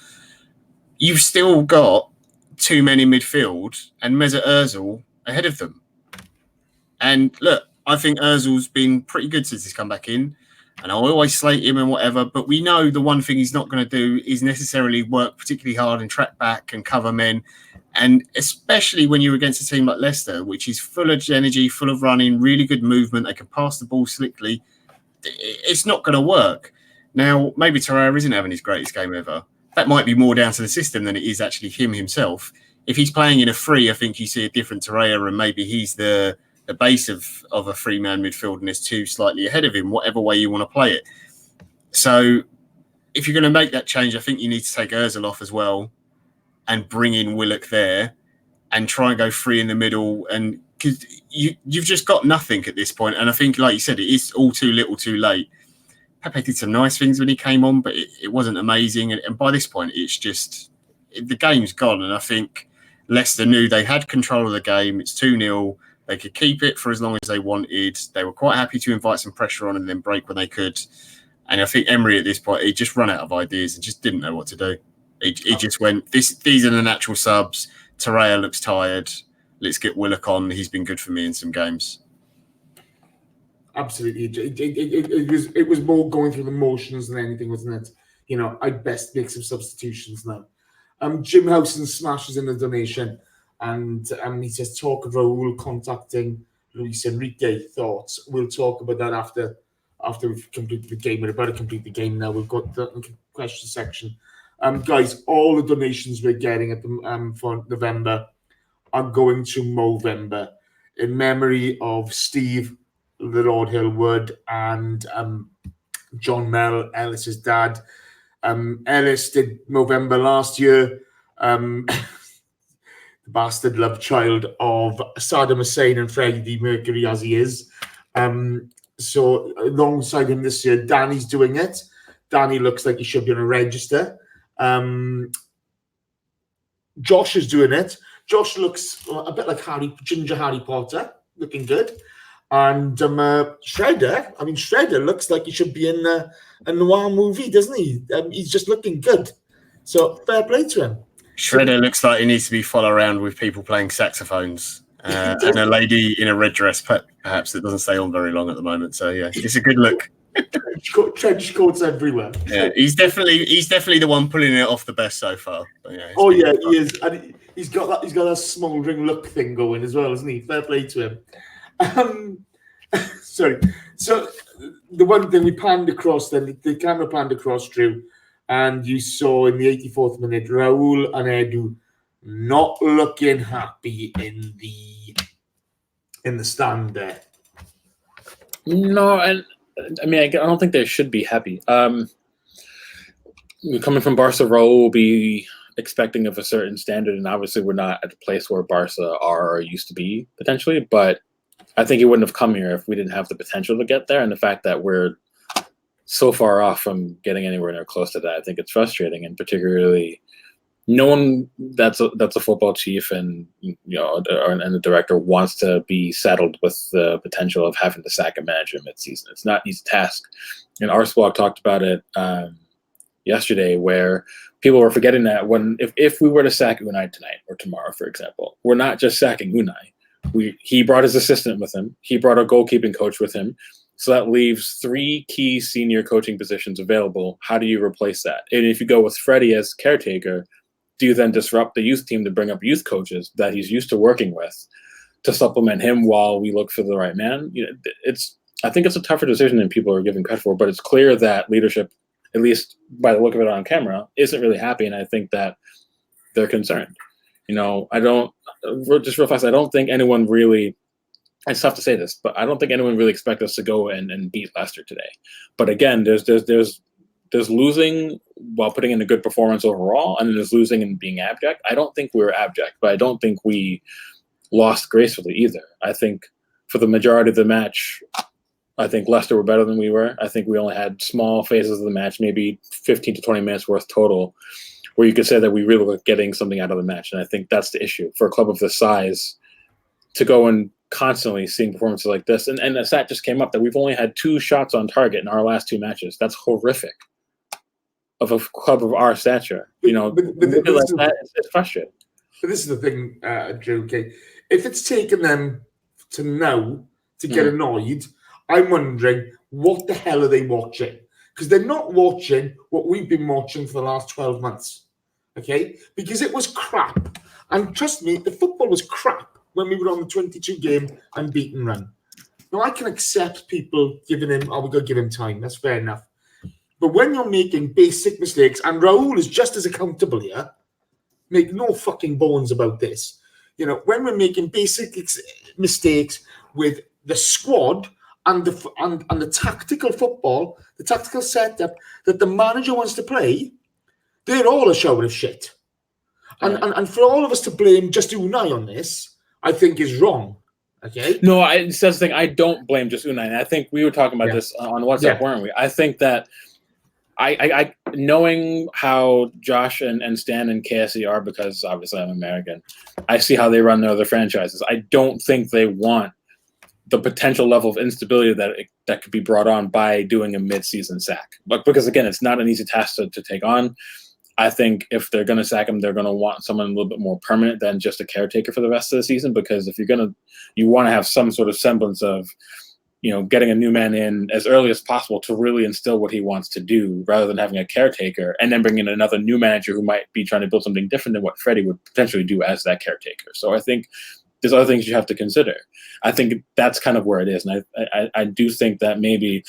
You've still got 2 men in midfield and Mesut Ozil ahead of them. And look, I think Ozil's been pretty good since he's come back in, and I always slate him and whatever, but we know the one thing he's not going to do is necessarily work particularly hard and track back and cover men, and especially when you're against a team like Leicester, which is full of energy, full of running, really good movement, they can pass the ball slickly, it's not going to work. Now, maybe Torreira isn't having his greatest game ever. That might be more down to the system than it is actually him himself. If he's playing in a free, I think you see a different Torreira, and maybe he's the base of a three-man midfield and there's 2 slightly ahead of him, whatever way you want to play it. So if you're going to make that change, I think you need to take Ozil off as well and bring in Willock there and try and go free in the middle, and because you've just got nothing at this point. And I think, like you said, it is all too little too late. Pepe did some nice things when he came on, but it wasn't amazing. And by this point, it's just the game's gone. And I think Leicester knew they had control of the game. It's 2-0. They could keep it for as long as they wanted. They were quite happy to invite some pressure on and then break when they could. And I think Emery at this point, he just run out of ideas and just didn't know what to do. He just went, these are the natural subs. Torreira looks tired. Let's get Willock on. He's been good for me in some games. Absolutely. It was more going through the motions than anything, wasn't it? You know, I'd best make some substitutions now. Jim Housen smashes in the donation, and he says, talk of Raul contacting Luis Enrique. Thoughts? We'll talk about that after we've completed the game. We're about to complete the game now. We've got the question section. Guys, all the donations we're getting at the for November are going to Movember in memory of Steve, the Lord Hillwood, and John Mel, Ellis's dad. Ellis did Movember last year. The bastard love child of Saddam Hussein and Freddie Mercury as he is. So alongside him this year, Danny's doing it. Danny looks like he should be on a register. Josh is doing it. Josh looks a bit like Ginger Harry Potter, looking good. And Shredder looks like he should be in a noir movie, doesn't he? He's just looking good. So fair play to him. Shredder looks like he needs to be followed around with people playing saxophones and a lady in a red dress, perhaps, that doesn't stay on very long at the moment. So yeah, it's a good look. Trench coats everywhere. Yeah, he's definitely the one pulling it off the best so far. But yeah, he is, and he's got that smouldering look thing going as well, isn't he? Fair play to him. Sorry. So the one thing we panned across, then the camera panned across, Drew, and you saw in the 84th minute Raul and Edu not looking happy in the stand there. No, and I mean, I don't think they should be happy. Coming from Barca, Raul will be expecting of a certain standard, and obviously we're not at the place where Barca are or used to be potentially, but I think he wouldn't have come here if we didn't have the potential to get there, and the fact that we're so far off from getting anywhere near close to that, I think it's frustrating, and particularly no one that's a football chief and and the director wants to be saddled with the potential of having to sack a manager mid-season. It's not an easy task, and Arsene talked about it yesterday, where people were forgetting that if we were to sack Unai tonight or tomorrow, for example, we're not just sacking Unai. He brought his assistant with him. He brought a goalkeeping coach with him. So that leaves 3 key senior coaching positions available. How do you replace that? And if you go with Freddie as caretaker, do you then disrupt the youth team to bring up youth coaches that he's used to working with to supplement him while we look for the right man? I think it's a tougher decision than people are giving credit for, but it's clear that leadership, at least by the look of it on camera, isn't really happy, and I think that they're concerned. I don't think anyone really, it's tough to say this, but I don't think anyone really expects us to go and beat Leicester today. But again, there's losing while putting in a good performance overall, and then there's losing and being abject. I don't think we were abject, but I don't think we lost gracefully either. I think for the majority of the match, I think Leicester were better than we were. I think we only had small phases of the match, maybe 15 to 20 minutes worth total, where you could say that we really were getting something out of the match. And I think that's the issue for a club of this size to go and constantly seeing performances like this. And the stat just came up that we've only had 2 shots on target in our last 2 matches. That's horrific of a club of our stature. It's frustrating. But this is the thing, Drew, okay? If it's taken them to now to get annoyed, I'm wondering what the hell are they watching? Because they're not watching what we've been watching for the last 12 months, okay? Because it was crap. And trust me, the football was crap when we were on the 22-game unbeaten run. Now, I can accept people giving him, we've got to give him time. That's fair enough. But when you're making basic mistakes, and Raul is just as accountable here, make no fucking bones about this. When we're making basic mistakes with the squad and the tactical football, the tactical setup that the manager wants to play, they're all a shower of shit. And for all of us to blame just Unai on this, I think is wrong. Okay. No, that's the thing. I don't blame just Unai. And I think we were talking about this on WhatsApp, weren't we? I think that I knowing how Josh and Stan and KSE are, because obviously I'm American, I see how they run their other franchises. I don't think they want the potential level of instability that could be brought on by doing a mid-season sack. But because again, it's not an easy task to take on. I think if they're going to sack him, they're going to want someone a little bit more permanent than just a caretaker for the rest of the season. Because if you want to have some sort of semblance of, getting a new man in as early as possible to really instill what he wants to do, rather than having a caretaker and then bringing in another new manager who might be trying to build something different than what Freddie would potentially do as that caretaker. So I think there's other things you have to consider. I think that's kind of where it is. And I do think that maybe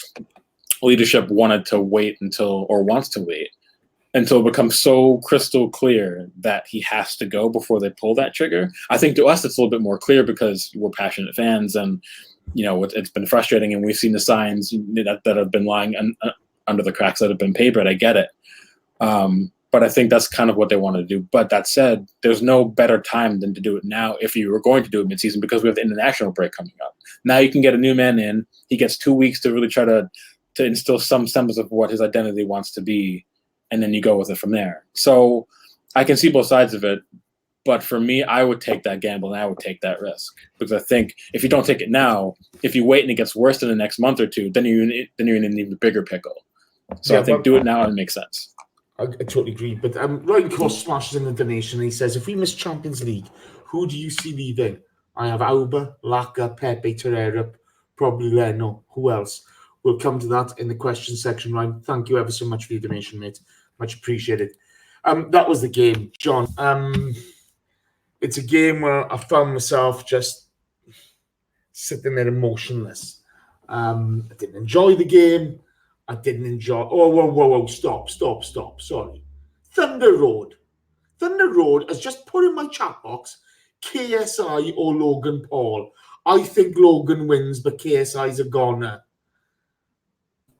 leadership wants to wait until it becomes so crystal clear that he has to go before they pull that trigger. I think to us, it's a little bit more clear because we're passionate fans and, it's been frustrating and we've seen the signs that have been lying under the cracks that have been papered. I get it. But I think that's kind of what they want to do. But that said, there's no better time than to do it now if you were going to do it mid-season, because we have the international break coming up. Now you can get a new man in. He gets 2 weeks to really try to instill some semblance of what his identity wants to be, and then you go with it from there. So I can see both sides of it. But for me, I would take that gamble and I would take that risk, because I think if you don't take it now, if you wait and it gets worse in the next month or two, then you're in an even bigger pickle. So I think do it now and it makes sense. I totally agree. But Ryan Cross smashes in the donation and he says, if we miss Champions League, who do you see leaving? I have Auba, Laka, Pepe, Torreira, probably Leno. Who else? We'll come to that in the question section, Ryan. Thank you ever so much for your donation, mate. Much appreciated. That was the game, John. It's a game where I found myself just sitting there emotionless. I didn't enjoy the game. I didn't enjoy... Whoa. Stop. Sorry. Thunder Road has just put in my chat box KSI or Logan Paul. I think Logan wins, but KSI's a goner.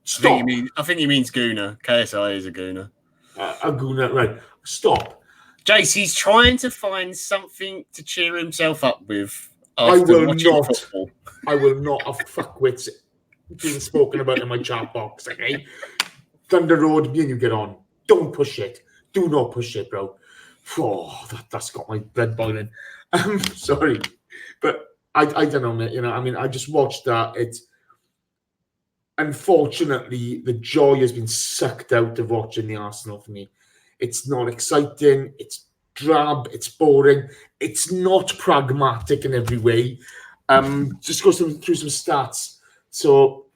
Stop. I think he means Gooner. KSI is a Gooner. A Gooner, right. Stop. Jace, he's trying to find something to cheer himself up with. I will not have fuckwits being spoken about in my chat box, okay? Thunder Road, me and you get on. Don't push it. Do not push it, bro. Oh, that's got my blood boiling. Sorry. But I don't know, mate. I just watched that. It's unfortunately, the joy has been sucked out of watching the Arsenal for me. It's not exciting. It's drab. It's boring. It's not pragmatic in every way. Just go through some stats. So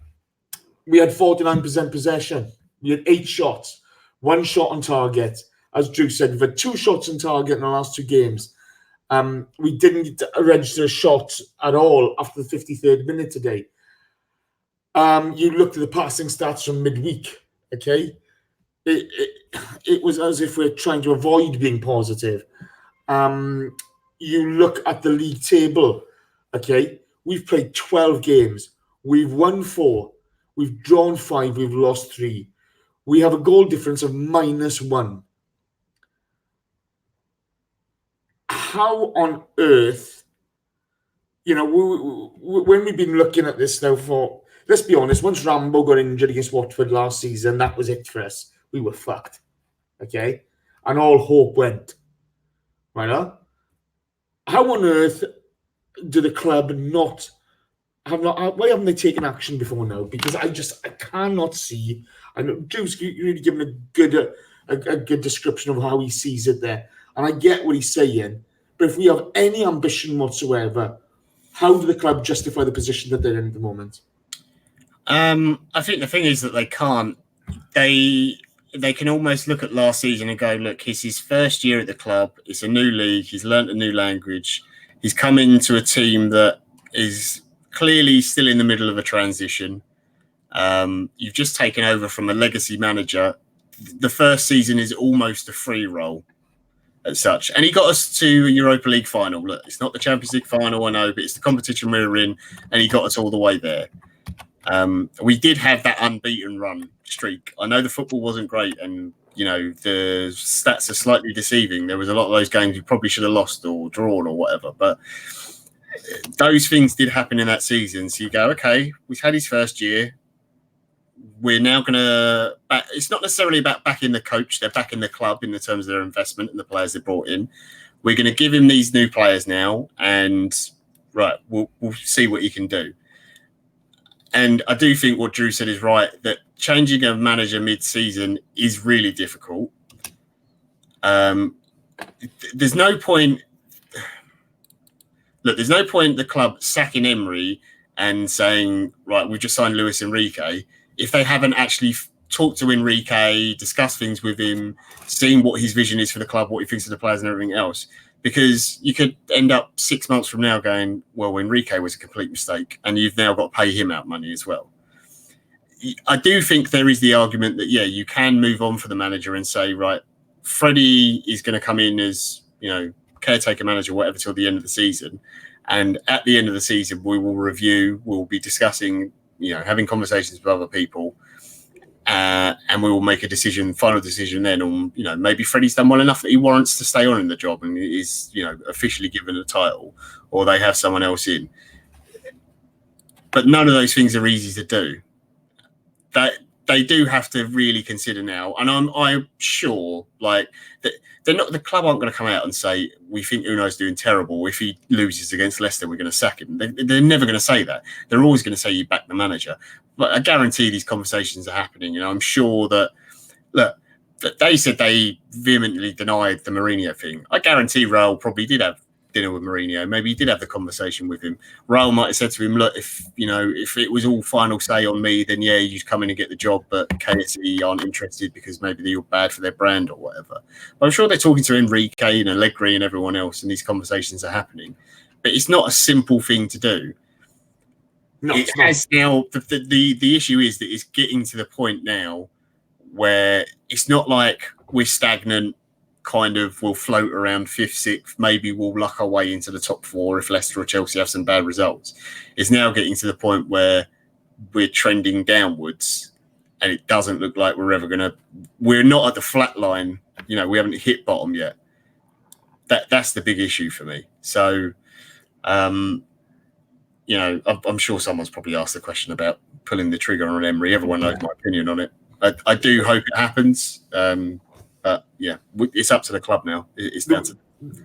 we had 49% possession. We had 8 shots, 1 shot on target. As Drew said, we've had 2 shots on target in the last 2 games. We didn't register a shot at all after the 53rd minute today. You looked at the passing stats from midweek, okay? It was as if we're trying to avoid being positive. You look at the league table, okay? We've played 12 games. We've won 4. We've drawn 5. We've lost 3. We have a goal difference of -1. How on earth, when we've been looking at this now for... Let's be honest, once Rambo got injured against Watford last season, that was it for us. We were fucked, okay? And all hope went. Right now? How on earth do the club why haven't they taken action before now? Because I cannot see. I know Drew's really given a good description of how he sees it there. And I get what he's saying. But if we have any ambition whatsoever, how do the club justify the position that they're in at the moment? I think the thing is that they can't. They can almost look at last season and go, look, it's his first year at the club. It's a new league. He's learnt a new language. He's come into a team that is clearly still in the middle of a transition. You've just taken over from a legacy manager. The first season is almost a free roll as such. And he got us to Europa League final. Look, it's not the Champions League final, I know, but it's the competition we're in, and he got us all the way there. We did have that unbeaten run streak. I know the football wasn't great, and the stats are slightly deceiving. There was a lot of those games we probably should have lost or drawn or whatever. But those things did happen in that season. So you go, okay, we've had his first year. We're now going to. It's not necessarily about backing the coach; they're backing the club in the terms of their investment and the players they brought in. We're going to give him these new players now, and right, we'll see what he can do. And I do think what Drew said is right, that changing a manager mid-season is really difficult. There's no point. Look, there's no point the club sacking Emery and saying, right, we've just signed Luis Enrique, if they haven't actually talked to Enrique, discussed things with him, seen what his vision is for the club, what he thinks of the players and everything else. Because you could end up 6 months from now going, well, Enrique was a complete mistake, and you've now got to pay him out money as well. I do think there is the argument that, yeah, you can move on for the manager and say, right, Freddie is going to come in as, caretaker manager, whatever, till the end of the season. And at the end of the season, we will review, we'll be discussing, having conversations with other people. And we will make a final decision then on, maybe Freddie's done well enough that he warrants to stay on in the job and is, officially given a title, or they have someone else in. But none of those things are easy to do. That they do have to really consider now, and I'm sure that the club aren't going to come out and say we think Unai's doing terrible. If he loses against Leicester, we're going to sack him. They're never going to say that. They're always going to say you back the manager. But I guarantee these conversations are happening. I'm sure that they said they vehemently denied the Mourinho thing. I guarantee Raul probably did have dinner with Mourinho. Maybe he did have the conversation with him. Raul might have said to him, look, if it was all final say on me, then yeah, you come in and get the job, but KSE aren't interested because maybe you're bad for their brand or whatever. But I'm sure they're talking to Enrique and Allegri and everyone else, and these conversations are happening. But it's not a simple thing to do. No, it has now. The issue is that it's getting to the point now where it's not like we're stagnant, kind of we'll float around 5th, 6th, maybe we'll luck our way into the top 4 if Leicester or Chelsea have some bad results. It's now getting to the point where we're trending downwards and it doesn't look like we're not at the flat line, we haven't hit bottom yet. That's the big issue for me. So, I'm sure someone's probably asked the question about pulling the trigger on Emery. Everyone knows my opinion on it. I do hope it happens. But yeah, it's up to the club now. It's down to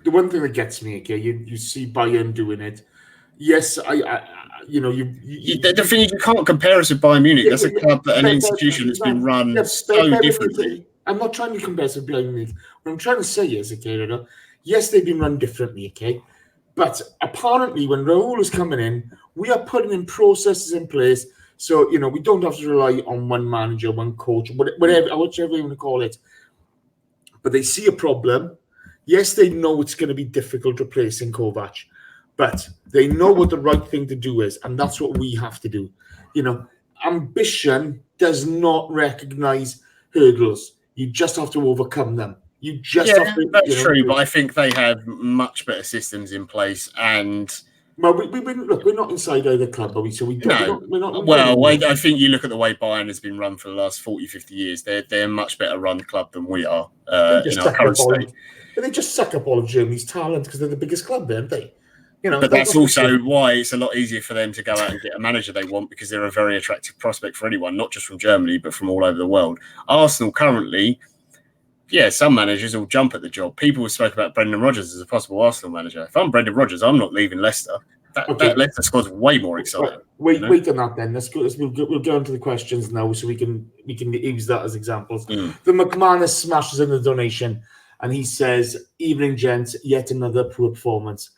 the one thing that gets me. Okay, you see Bayern doing it. Yes, the thing is, you can't compare us with Bayern Munich. That's a club, an institution that's been run so differently. I'm not trying to compare us with Bayern Munich. What I'm trying to say is, okay, yes, they've been run differently, okay, but apparently when Raul is coming in, we are putting in processes in place, so we don't have to rely on one manager, one coach, whatever, whichever you want to call it. But they see a problem. Yes, they know it's going to be difficult replacing Kovac, but they know what the right thing to do is, and that's what we have to do. Ambition does not recognize hurdles. You just have to overcome them. You just have to. That's true, but I think they have much better systems in place. And well, we're not inside either club, are we? So we're not. Well, I think you look at the way Bayern has been run for the last 40, 50 years. They're a much better run club than we are in our current state. But they just suck up all of Germany's talent because they're the biggest club, aren't they? But that's also why it's a lot easier for them to go out and get a manager they want, because they're a very attractive prospect for anyone, not just from Germany, but from all over the world. Arsenal currently, some managers will jump at the job. People have spoken about Brendan Rodgers as a possible Arsenal manager. If I'm Brendan Rodgers, I'm not leaving Leicester. That Leicester squad's way more exciting. Wait on that then. We'll go into the questions now, so we can use that as examples. The McManus smashes in the donation, and he says, "Evening, gents. Yet another poor performance.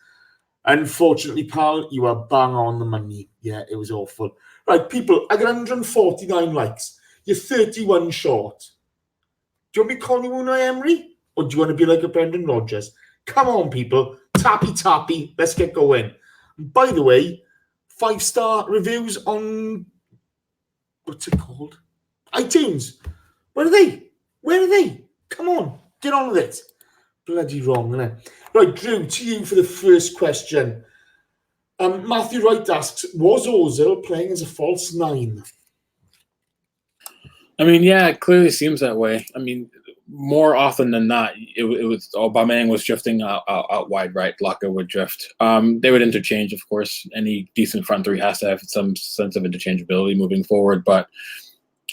Unfortunately, pal, you are bang on the money. Yeah, it was awful. Right, people. I got 149 likes. You're 31 short. Do you want me to call you Unai Emery, or do you want to be like a Brendan Rodgers? Come on, people. Tappy. Let's get going." By the way, 5-star reviews on what's it called? iTunes. Where are they? Come on, get on with it. Bloody wrong, isn't it? Right, Drew, to you for the first question. Matthew Wright asks, was Ozil playing as a false 9? I mean, yeah, it clearly seems that way. I mean, more often than not, it was Aubameyang was drifting out wide right. Lacazette would drift. They would interchange, of course. Any decent front three has to have some sense of interchangeability moving forward. But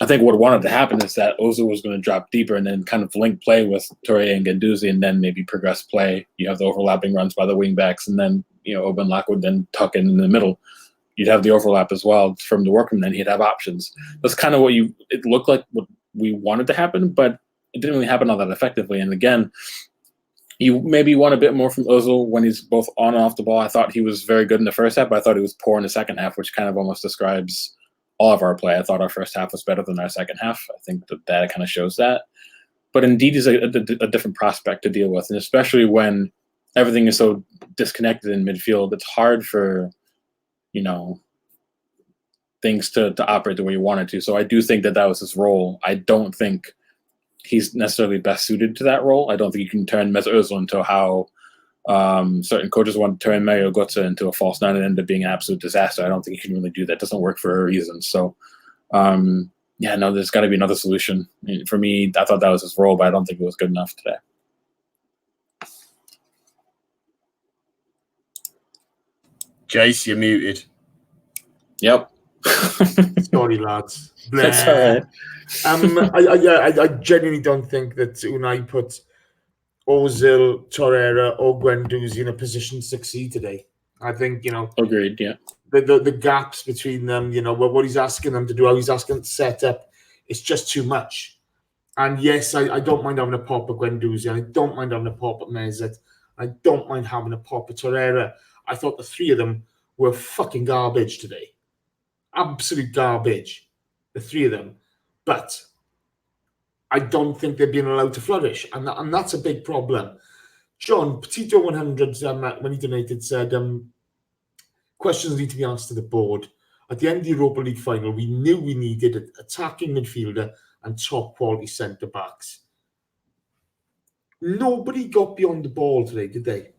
I think what wanted to happen is that Ozil was going to drop deeper and then kind of link play with Touré and Guendouzi, and then maybe progress play. You have the overlapping runs by the wing backs, and then Aubameyang and Lacazette would then tuck in the middle. You'd have the overlap as well from the workman. Then he'd have options. That's kind of it looked like what we wanted to happen, but it didn't really happen all that effectively. And again, you maybe want a bit more from Ozil when he's both on and off the ball. I thought he was very good in the first half, but I thought he was poor in the second half, which kind of almost describes all of our play. I thought our first half was better than our second half. I think that data kind of shows that. But indeed is a different prospect to deal with, and especially when everything is so disconnected in midfield, it's hard for things to operate the way you want it to. So I do think that was his role. I don't think he's necessarily best suited to that role. I don't think you can turn Mesut Ozil into how certain coaches want to turn Mario Götze into a false nine and end up being an absolute disaster. I don't think you can really do that. It doesn't work for a reason. So, there's got to be another solution. For me, I thought that was his role, but I don't think it was good enough today. Jace, you're muted. Yep. Sorry, lads. That's all right. I genuinely don't think that Unai put Ozil, Torreira, or Guendouzi in a position to succeed today. I think, Agreed, yeah. The gaps between them, what he's asking them to do, how he's asking them to set up, it's just too much. And yes, I don't mind having a pop at Guendouzi, and I don't mind having a pop at Mesut. I don't mind having a pop at Torreira. I thought the three of them were fucking garbage today. Absolute garbage, the three of them. But I don't think they're being allowed to flourish, and that's a big problem. John, Petito 100, when he donated, said, questions need to be asked to the board. At the end of the Europa League final, we knew we needed an attacking midfielder and top-quality centre-backs. Nobody got beyond the ball today, did they?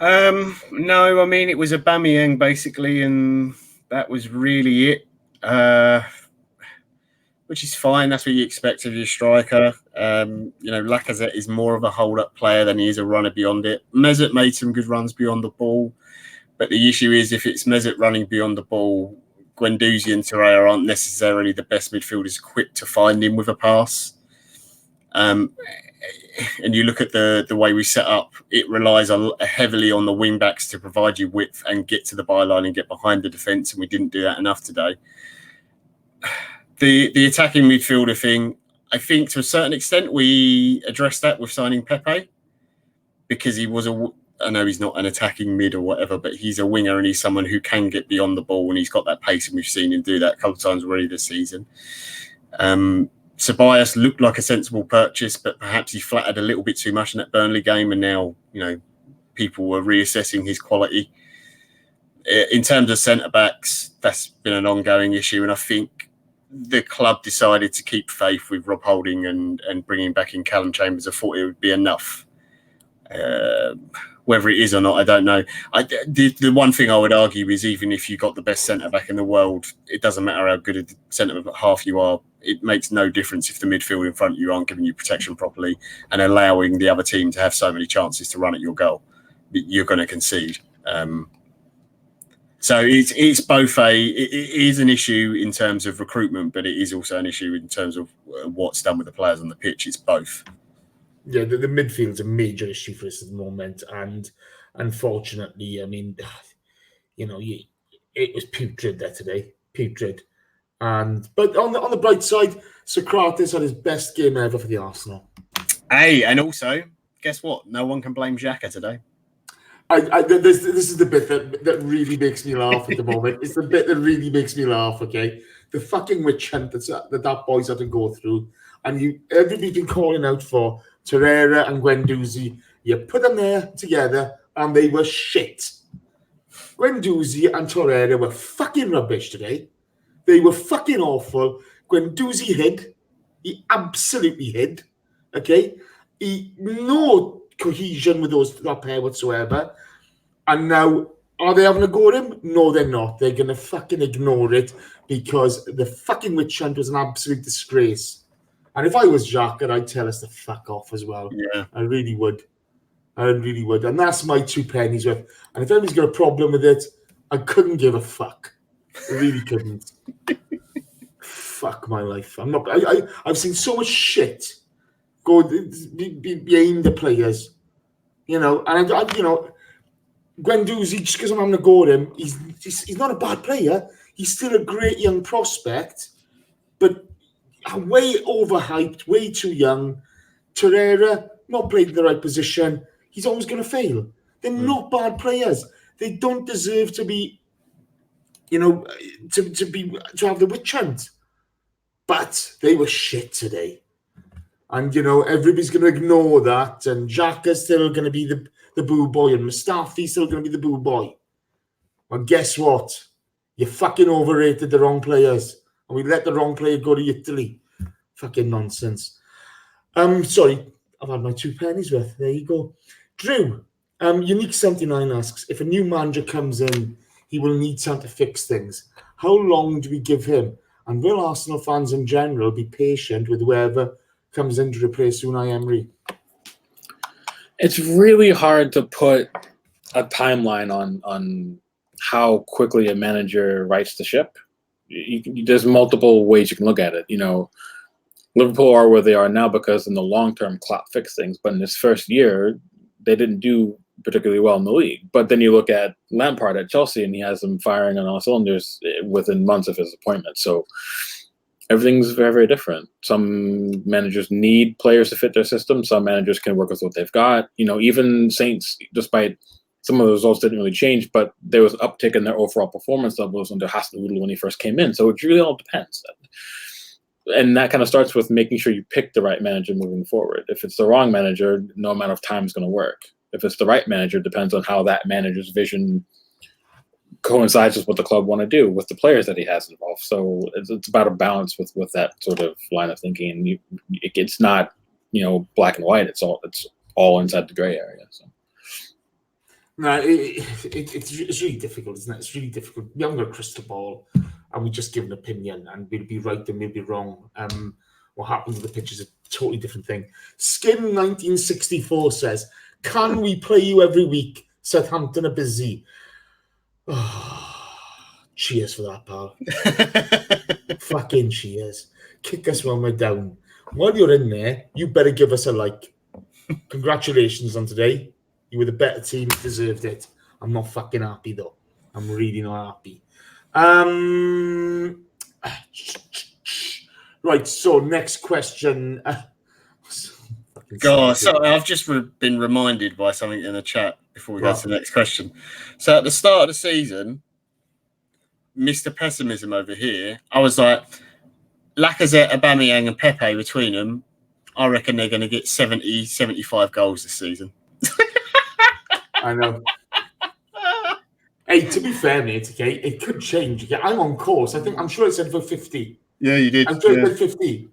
No, I mean, it was Aubameyang, basically, and that was really it. Which is fine. That's what you expect of your striker. Lacazette is more of a hold-up player than he is a runner beyond it. Mesut made some good runs beyond the ball, but the issue is if it's Mesut running beyond the ball, Guendouzi and Torreira aren't necessarily the best midfielders equipped to find him with a pass. And you look at the way we set up, it relies heavily on the wing-backs to provide you width and get to the byline and get behind the defence, and we didn't do that enough today. The attacking midfielder thing, I think to a certain extent we addressed that with signing Pepe, because he was I know he's not an attacking mid or whatever, but he's a winger and he's someone who can get beyond the ball, and he's got that pace, and we've seen him do that a couple of times already this season. Ceballos looked like a sensible purchase, but perhaps he flattered a little bit too much in that Burnley game, and now people were reassessing his quality. In terms of centre-backs, that's been an ongoing issue, and I think the club decided to keep faith with Rob Holding and bringing back in Callum Chambers. I thought it would be enough. Whether it is or not, I don't know. The one thing I would argue is even if you got the best centre-back in the world, it doesn't matter how good a centre-half you are. It makes no difference if the midfield in front of you aren't giving you protection properly and allowing the other team to have so many chances to run at your goal. You're going to concede. So it's both it is an issue in terms of recruitment, but it is also an issue in terms of what's done with the players on the pitch. It's both. Yeah, the midfield's a major issue for us at the moment, and unfortunately, I mean, it was putrid there today, putrid. But on the bright side, Sokratis had his best game ever for the Arsenal. Hey, and also, guess what? No one can blame Xhaka today. This is the bit that really makes me laugh at the moment. It's the bit that really makes me laugh, okay? The fucking witch hunt that boy's had to go through. And everybody's been calling out for Torreira and Guendouzi. You put them there together and they were shit. Guendouzi and Torreira were fucking rubbish today. They were fucking awful. Guendouzi hid. He absolutely hid. Okay? No cohesion with that pair whatsoever. And now, are they having a go at him? No, they're not. They're going to fucking ignore it because the fucking witch hunt was an absolute disgrace. And if I was Xhaka, I'd tell us to fuck off as well. Yeah. I really would. And that's my 2 pennies worth. And if anybody's got a problem with it, I couldn't give a fuck. I really couldn't. Fuck my life. I've seen so much shit go behind the players. And Guendouzi, just because I'm having a go at him, he's not a bad player. He's still a great young prospect, but way overhyped, way too young. Torreira, not played in the right position. He's always going to fail. They're not bad players. They don't deserve to be, to have the witch hunt. But they were shit today. And, everybody's going to ignore that. And Xhaka's still going to be the boo boy. And Mustafi's still going to be the boo boy. Well, guess what? You fucking overrated the wrong players. And we let the wrong player go to Italy. Fucking nonsense. Sorry, I've had my 2 pennies worth. There you go. Drew, Unique79 asks, if a new manager comes in, he will need time to fix things. How long do we give him? And will Arsenal fans in general be patient with whoever comes in to replace Unai Emery? It's really hard to put a timeline on how quickly a manager rights the ship. There's multiple ways you can look at it. Liverpool are where they are now because in the long term, Klopp fixed things. But in this first year, they didn't do particularly well in the league. But then you look at Lampard at Chelsea, and he has them firing on all cylinders within months of his appointment. So everything's very, very different. Some managers need players to fit their system. Some managers can work with what they've got. Even Saints, despite some of the results didn't really change, but there was an uptick in their overall performance levels under Hasenhüttl when he first came in. So it really all depends. And that kind of starts with making sure you pick the right manager moving forward. If it's the wrong manager, no amount of time is going to work. If it's the right manager, it depends on how that manager's vision coincides with what the club want to do with the players that he has involved. So it's about a balance with that sort of line of thinking. And it's not, black and white. It's all inside the gray area. So. No, it's really difficult, isn't it? It's really difficult. We haven't got a crystal ball, and we just give an opinion, and we'll be right and we'll be wrong. What happens to the pitch is a totally different thing. Skin1964 says, can we play you every week? Southampton are busy. Oh, cheers for that, pal. Fucking cheers. Kick us when we're down. While you're in there, you better give us a like. Congratulations on today. You were the better team, deserved it. I'm not fucking happy, though. I'm really not happy. Right, so next question. God, so I've just been reminded by something in the chat before we go to the next question. So at the start of the season, Mr. Pessimism over here, I was like, Lacazette, Aubameyang and Pepe between them, I reckon they're going to get 70, 75 goals this season. I know. Hey, to be fair, mate, okay, it could change. Okay? I'm on course. I'm sure I said for 50. Yeah, you did. I'm sure I said 50,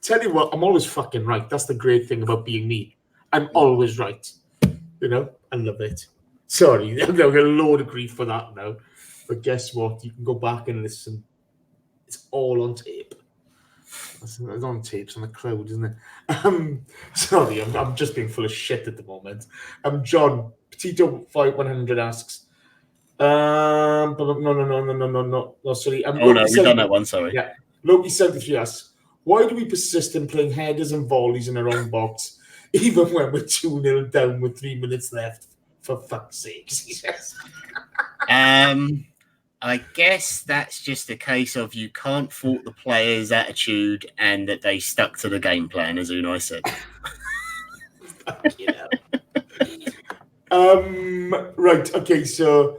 Tell you what, I'm always fucking right. That's the great thing about being me. I'm always right. I love it. Sorry, I'm going to get a load of grief for that now. But guess what? You can go back and listen. It's all on tape. It's on tape. It's on the cloud, isn't it? Sorry, I'm just being full of shit at the moment. John, Petito5100 asks, no, sorry. No, we've done that one, sorry. Yeah. Loki73 asks, why do we persist in playing headers and volleys in our own box, even when we're 2-0 down with 3 minutes left? For fuck's sake, he says. I guess that's just a case of you can't fault the players' attitude and that they stuck to the game plan, as Unai said. Right, okay, so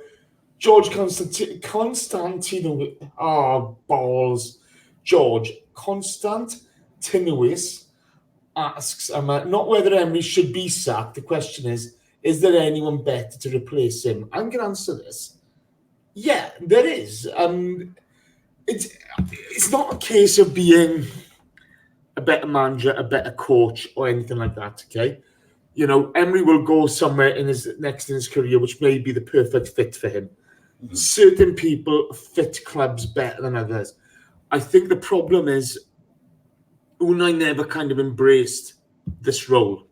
George Constantino. Balls. George Constantinuis asks, not whether Emery should be sacked. The question is there anyone better to replace him? I'm going to answer this. Yeah, there is. It's not a case of being a better manager, a better coach, or anything like that, okay? Emery will go somewhere in his career which may be the perfect fit for him. Mm-hmm. Certain people fit clubs better than others. I think the problem is Unai never kind of embraced this role.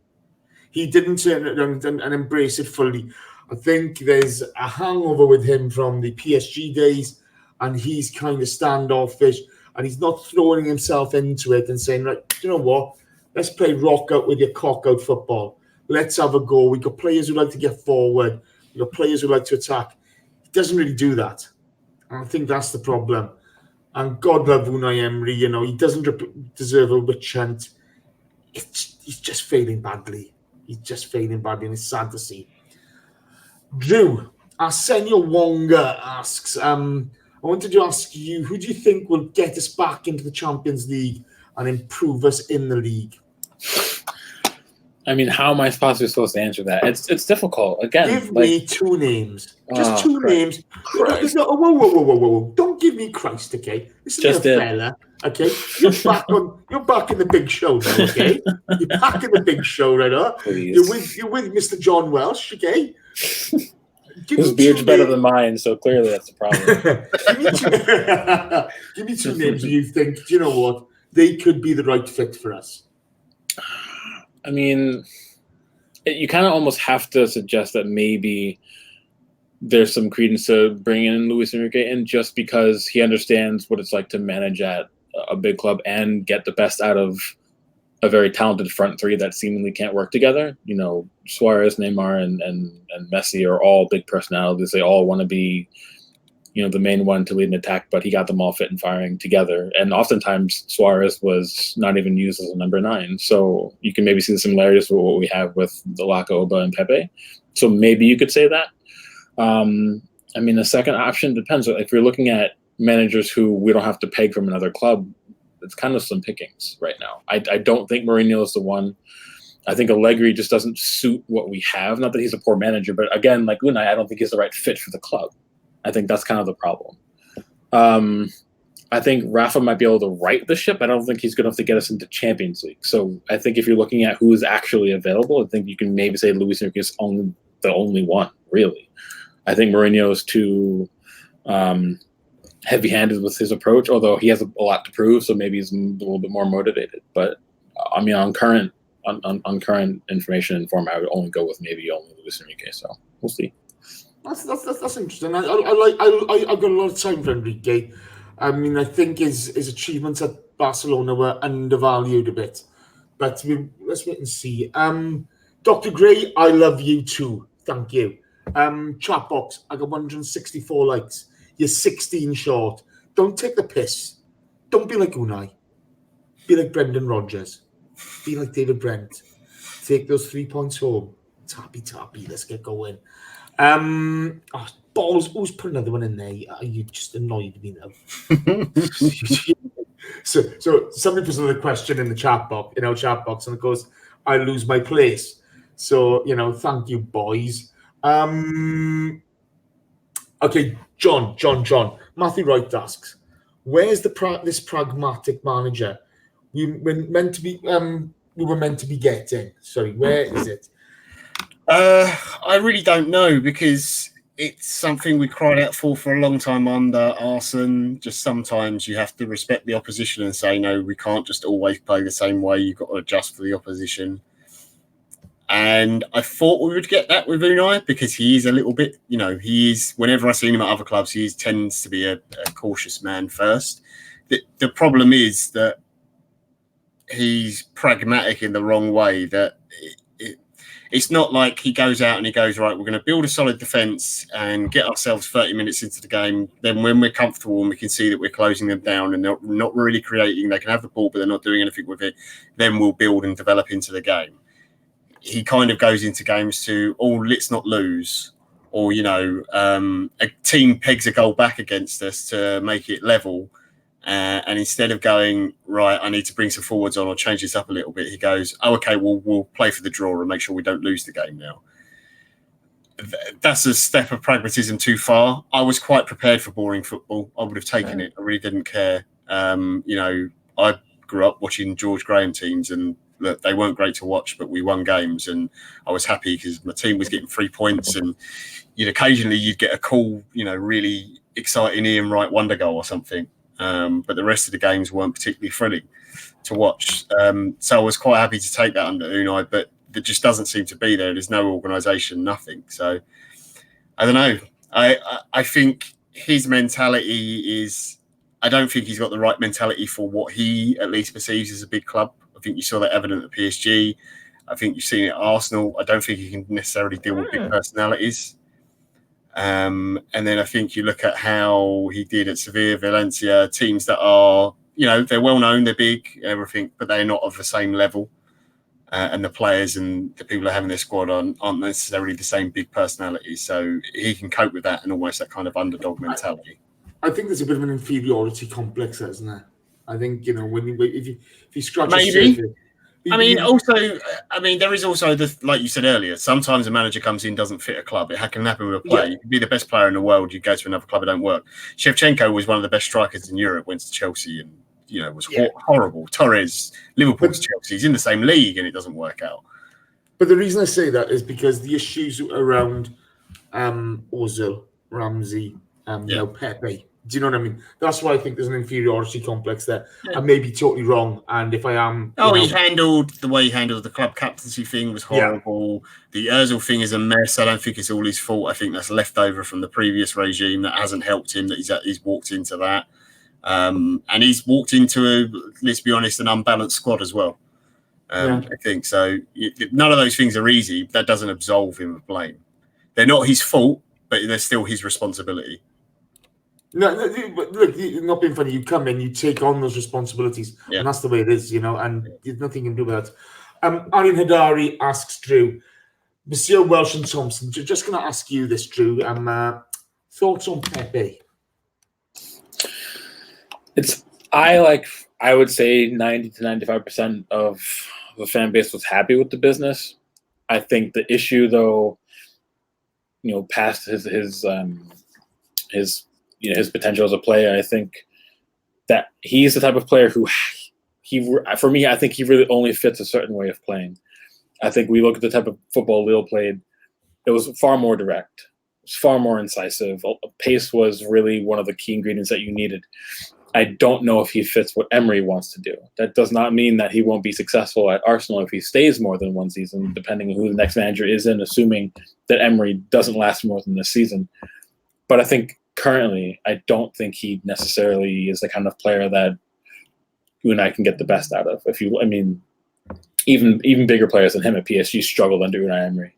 He didn't turn it around and embrace it fully. I think there's a hangover with him from the PSG days, and he's kind of standoffish, and he's not throwing himself into it and saying, right, you know what, let's play rock out with your cock out football. Let's have a go. We've got players who like to get forward. We've got players who like to attack. He doesn't really do that. And I think that's the problem. And God love Unai Emery, he doesn't deserve a witch hunt. He's just failing badly. He's just failing badly, and it's sad to see. Drew, Arsene Wenger asks, I wanted to ask you, who do you think will get us back into the Champions League and improve us in the league? I mean, how am I possibly supposed to answer that? It's difficult. Again, give me two names. Just two names. Christ. No, whoa. Don't give me Christ, okay? This is a fella, okay? You're back in the big show now, okay? You're back in the big show right now. You're with Mr. John Welsh, okay? His beard's better than mine, so clearly that's the problem. Give me two names you think, do you know what? They could be the right fit for us. I mean, you kind of almost have to suggest that maybe there's some credence to bringing in Luis Enrique in just because he understands what it's like to manage at a big club and get the best out of a very talented front three that seemingly can't work together. Suarez, Neymar, and Messi are all big personalities. They all want to be, the main one to lead an attack, but he got them all fit and firing together. And oftentimes Suarez was not even used as a number 9. So you can maybe see the similarities with what we have with the Laka, Oba, and Pepe. So maybe you could say that. I mean, the second option depends. If you're looking at managers who we don't have to peg from another club, it's kind of slim pickings right now. I don't think Mourinho is the one. I think Allegri just doesn't suit what we have. Not that he's a poor manager, but again, like Unai, I don't think he's the right fit for the club. I think that's kind of the problem. I think Rafa might be able to right the ship. I don't think he's good enough to get us into Champions League. So I think if you're looking at who is actually available, I think you can maybe say Luis Enrique is the only one, really. I think Mourinho is too heavy-handed with his approach, although he has a lot to prove, so maybe he's a little bit more motivated. But I mean, on current information and form, I would only go with maybe only Luis Enrique. So we'll see. That's interesting. I've got a lot of time for Enrique. I mean, I think his achievements at Barcelona were undervalued a bit, but let's wait and see. Dr. Gray, I love you too. Thank you. Chat box, I got 164 likes. You're 16 short. Don't take the piss. Don't be like Unai. Be like Brendan Rodgers. Be like David Brent. Take those 3 points home. Tappy. Let's get going. Balls. Who's put another one in there? You just annoyed me now. So somebody puts another question in the chat box, and of course I lose my place. So thank you, boys. Okay, John. Matthew Wright asks, "Where's this pragmatic manager we were meant to be getting? Sorry, where is it?" I really don't know because it's something we cried out for a long time under Arsene. Just sometimes you have to respect the opposition and say, no, we can't just always play the same way. You've got to adjust for the opposition. And I thought we would get that with Unai because he is a little bit, whenever I've seen him at other clubs, he tends to be a cautious man first. The problem is that he's pragmatic in the wrong way, that it's not like he goes out and he goes, right, we're going to build a solid defence and get ourselves 30 minutes into the game. Then when we're comfortable and we can see that we're closing them down and they're not really creating, they can have the ball, but they're not doing anything with it, then we'll build and develop into the game. He kind of goes into games to, let's not lose. Or, a team pegs a goal back against us to make it level. And instead of going, right, I need to bring some forwards on or change this up a little bit, he goes, okay, we'll play for the draw and make sure we don't lose the game now. That's a step of pragmatism too far. I was quite prepared for boring football. I would have taken it. I really didn't care. I grew up watching George Graham teams and look, they weren't great to watch, but we won games and I was happy because my team was getting 3 points and occasionally you'd get a cool, really exciting Ian Wright wonder goal or something. but the rest of the games weren't particularly thrilling to watch. So I was quite happy to take that under Unai, but there just doesn't seem to be there. There's no organisation, nothing. So I don't know. I think his mentality is, I don't think he's got the right mentality for what he at least perceives as a big club. I think you saw that evident at PSG. I think you've seen it at Arsenal. I don't think he can necessarily deal with big personalities. And then I think you look at how he did at Sevilla, Valencia, teams that are, they're well known, they're big and everything, but they're not of the same level. And the players and the people that have in their squad aren't necessarily the same big personalities. So he can cope with that and almost that kind of underdog mentality. I think there's a bit of an inferiority complex, isn't there? I think, if you scratch maybe. Surface, there is also like you said earlier, sometimes a manager comes in, doesn't fit a club. It can happen with a player. Yeah. You can be the best player in the world, you go to another club, it don't work. Shevchenko was one of the best strikers in Europe, went to Chelsea and was horrible. Torres, Liverpool's Chelsea, he's in the same league and it doesn't work out. But the reason I say that is because the issues around Ozil, Ramsey, Pepe. Do you know what I mean? That's why I think there's an inferiority complex there. Yeah. I may be totally wrong, and if I am... he handled the way he handled the club captaincy thing was horrible. Yeah. The Ozil thing is a mess. I don't think it's all his fault. I think that's left over from the previous regime that hasn't helped him, that he's walked into that. And he's walked into, let's be honest, an unbalanced squad as well. I think so. None of those things are easy. That doesn't absolve him of blame. They're not his fault, but they're still his responsibility. No, but look, not being funny, you come in, you take on those responsibilities, and that's the way it is, and there's nothing you can do with that. Arin Hadari asks Drew, Monsieur Welsh and Thompson, just going to ask you this, Drew, thoughts on Pepe? I would say 90 to 95% of the fan base was happy with the business. I think the issue, though, past his potential as a player, I think that he's the type of player who for me, I think he really only fits a certain way of playing. I think we look at the type of football Lille played, it was far more direct, it was far more incisive. Pace was really one of the key ingredients that you needed. I don't know if he fits what Emery wants to do. That does not mean that he won't be successful at Arsenal if he stays more than one season, depending on who the next manager is and assuming that Emery doesn't last more than this season. But I think currently, I don't think he necessarily is the kind of player that Unai can get the best out of. Even bigger players than him at PSG struggled under Unai Emery,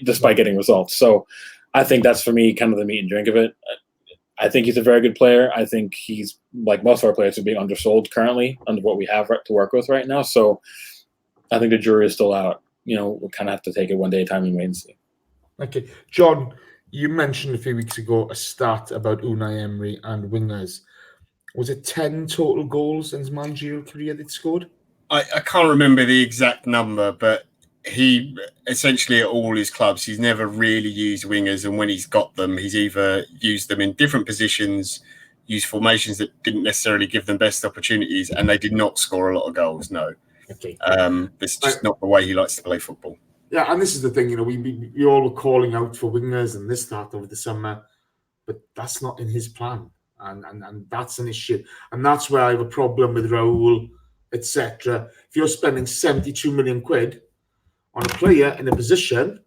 despite getting results. So I think that's, for me, kind of the meat and drink of it. I think he's a very good player. I think he's, like most of our players, are being undersold currently under what we have to work with right now. So I think the jury is still out. We'll kind of have to take it one day at a time and wait and see. Okay. John, you mentioned a few weeks ago a stat about Unai Emery and wingers. Was it 10 total goals in his managerial career that scored? I can't remember the exact number, but he essentially at all his clubs, he's never really used wingers. And when he's got them, he's either used them in different positions, used formations that didn't necessarily give them best opportunities, and they did not score a lot of goals, no. Okay. This is just not the way he likes to play football. Yeah, and this is the thing, we all were calling out for wingers and this, that over the summer, but that's not in his plan, and that's an issue. And that's where I have a problem with Raul, etc. If you're spending 72 million quid on a player in a position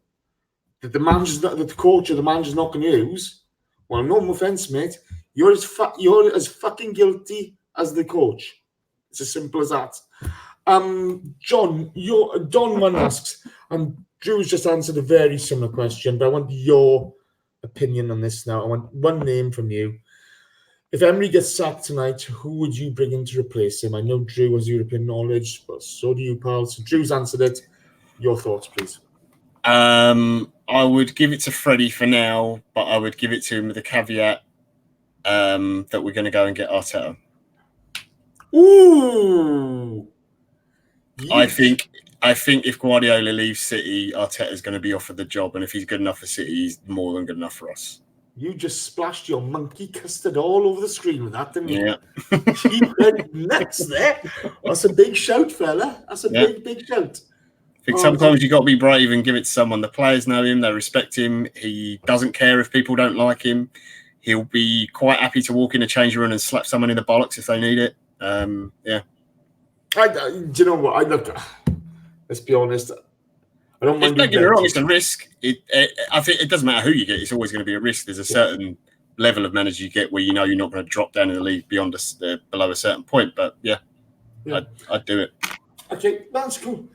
that the coach or the manager's not going to use, well, no offense, mate, you're as fucking guilty as the coach. It's as simple as that. John, Don one asks, and Drew's just answered a very similar question, but I want your opinion on this now. I want one name from you. If Emery gets sacked tonight, who would you bring in to replace him? I know Drew has European knowledge, but so do you, pal. So Drew's answered it. Your thoughts, please. I would give it to Freddie for now, but I would give it to him with the caveat that we're going to go and get Arteta. Ooh. I think if Guardiola leaves City, Arteta's going to be offered the job, and if he's good enough for City, he's more than good enough for us. You just splashed your monkey custard all over the screen with that, didn't you? Yeah. You went nuts there. That's a big shout, fella. That's a big shout. I think sometimes you've got to be brave and give it to someone. The players know him, they respect him. He doesn't care if people don't like him. he'll be quite happy to walk in a change room and slap someone in the bollocks if they need it. Yeah. Do you know what? Let's be honest. I don't mind. Don't get me wrong, it's a risk. I think it doesn't matter who you get. It's always going to be a risk. There's a certain level of manager you get where you know you're not going to drop down in the league beyond below a certain point. But yeah. I'd do it. Okay, that's cool.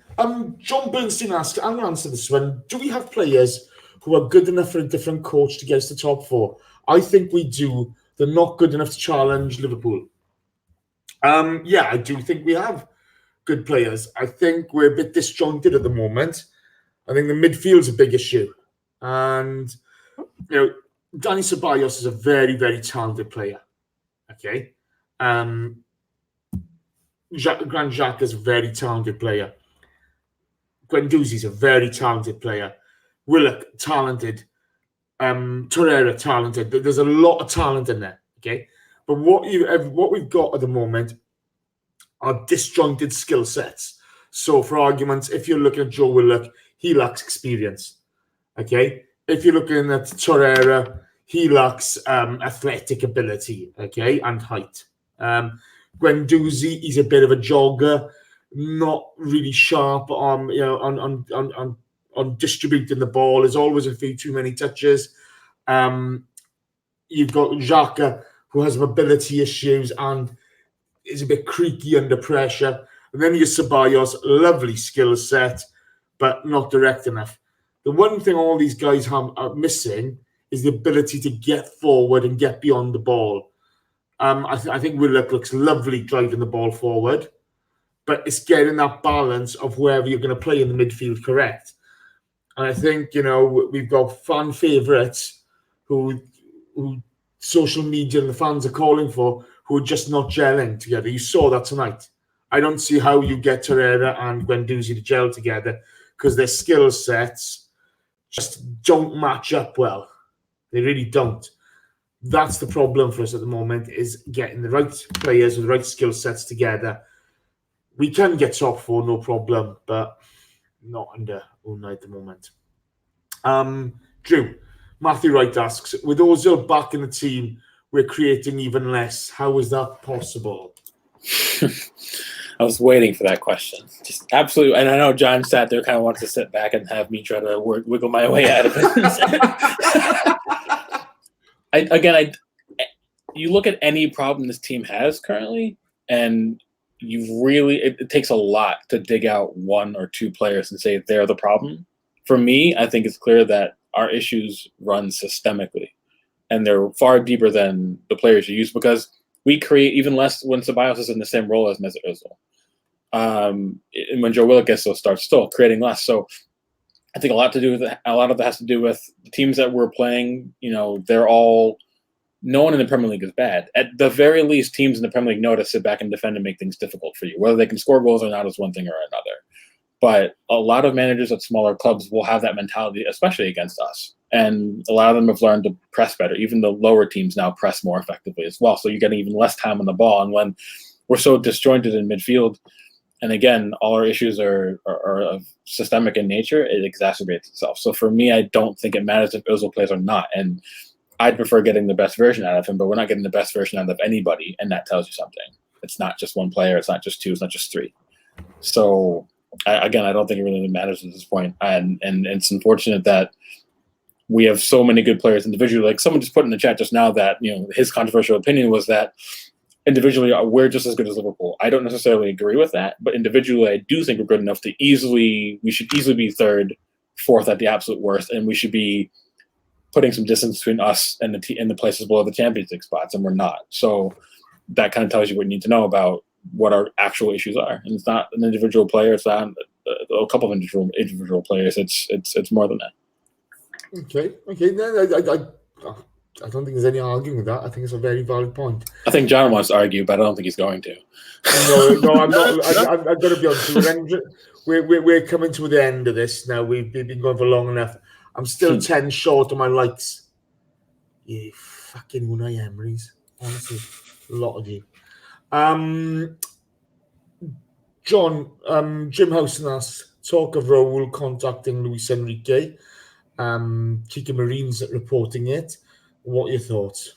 John Bernstein asks, I'm going to answer this one. Do we have players who are good enough for a different coach to get us to top four? I think we do. They're not good enough to challenge Liverpool. Yeah, I do think we have good players. I think we're a bit disjointed at the moment. I think the midfield's a big issue. And, Danny Ceballos is a very, very talented player. Okay? Grand Xhaka is a very talented player. Guendouzi is a very talented player. Willock, talented. Torreira, talented. There's a lot of talent in there. Okay? But what we've got at the moment are disjointed skill sets. So, for arguments, if you're looking at Joe Willock, he lacks experience. Okay? If you're looking at Torreira, he lacks athletic ability, okay, and height. Guendouzi, he's a bit of a jogger, not really sharp on distributing the ball. There's always a few too many touches. You've got Xhaka, who has mobility issues and is a bit creaky under pressure. And then you have Ceballos, lovely skill set, but not direct enough. The one thing all these guys are missing is the ability to get forward and get beyond the ball. I think Willock looks lovely driving the ball forward, but it's getting that balance of wherever you're going to play in the midfield correct. And I think, we've got fan favourites who social media and the fans are calling for, who are just not gelling together. You saw that tonight. I don't see how you get Torreira and Guendouzi to gel together because their skill sets just don't match up well. They really don't. That's the problem for us at the moment, is getting the right players with the right skill sets together. We can get top four, no problem, but not under Unai at the moment. Drew, Matthew Wright asks, with Ozil back in the team, we're creating even less. How is that possible? I was waiting for that question. Just absolutely. And I know John sat there, kind of wants to sit back and have me try to wiggle my way out of it. You look at any problem this team has currently, and it takes a lot to dig out one or two players and say they're the problem. For me, I think it's clear that our issues run systemically, and they're far deeper than the players you use, because we create even less when Ceballos is in the same role as Mesut Ozil. And when Joe Willock gets those starts, still creating less. So I think a lot of that has to do with the teams that we're playing. They're all, no one in the Premier League is bad. At the very least, teams in the Premier League know to sit back and defend and make things difficult for you. Whether they can score goals or not is one thing or another. But a lot of managers at smaller clubs will have that mentality, especially against us. And a lot of them have learned to press better. Even the lower teams now press more effectively as well. So you're getting even less time on the ball. And when we're so disjointed in midfield, and again, all our issues are systemic in nature, it exacerbates itself. So for me, I don't think it matters if Ozil plays or not. And I'd prefer getting the best version out of him, but we're not getting the best version out of anybody. And that tells you something. It's not just one player. It's not just two. It's not just three. So I don't think it really matters at this point. And it's unfortunate that we have so many good players individually. Like someone just put in the chat just now that, his controversial opinion was that individually we're just as good as Liverpool. I don't necessarily agree with that, but individually I do think we're good enough to we should easily be third, fourth at the absolute worst, and we should be putting some distance between us and the places below the Champions League spots, and we're not. So that kind of tells you what you need to know about what our actual issues are. And it's not an individual player, it's not a couple of individual players, it's more than that. Okay. No, I don't think there's any arguing with that. I think it's a very valid point. I think John wants to argue, but I don't think he's going to. No, I'm not. I've got to be honest. We're coming to the end of this now. We've been going for long enough. I'm still 10 short on my likes. You fucking Unai Emerys. Honestly, a lot of you. John, Jim Housen asks, talk of Raul contacting Luis Enrique. Kika Marine's reporting it. What are your thoughts?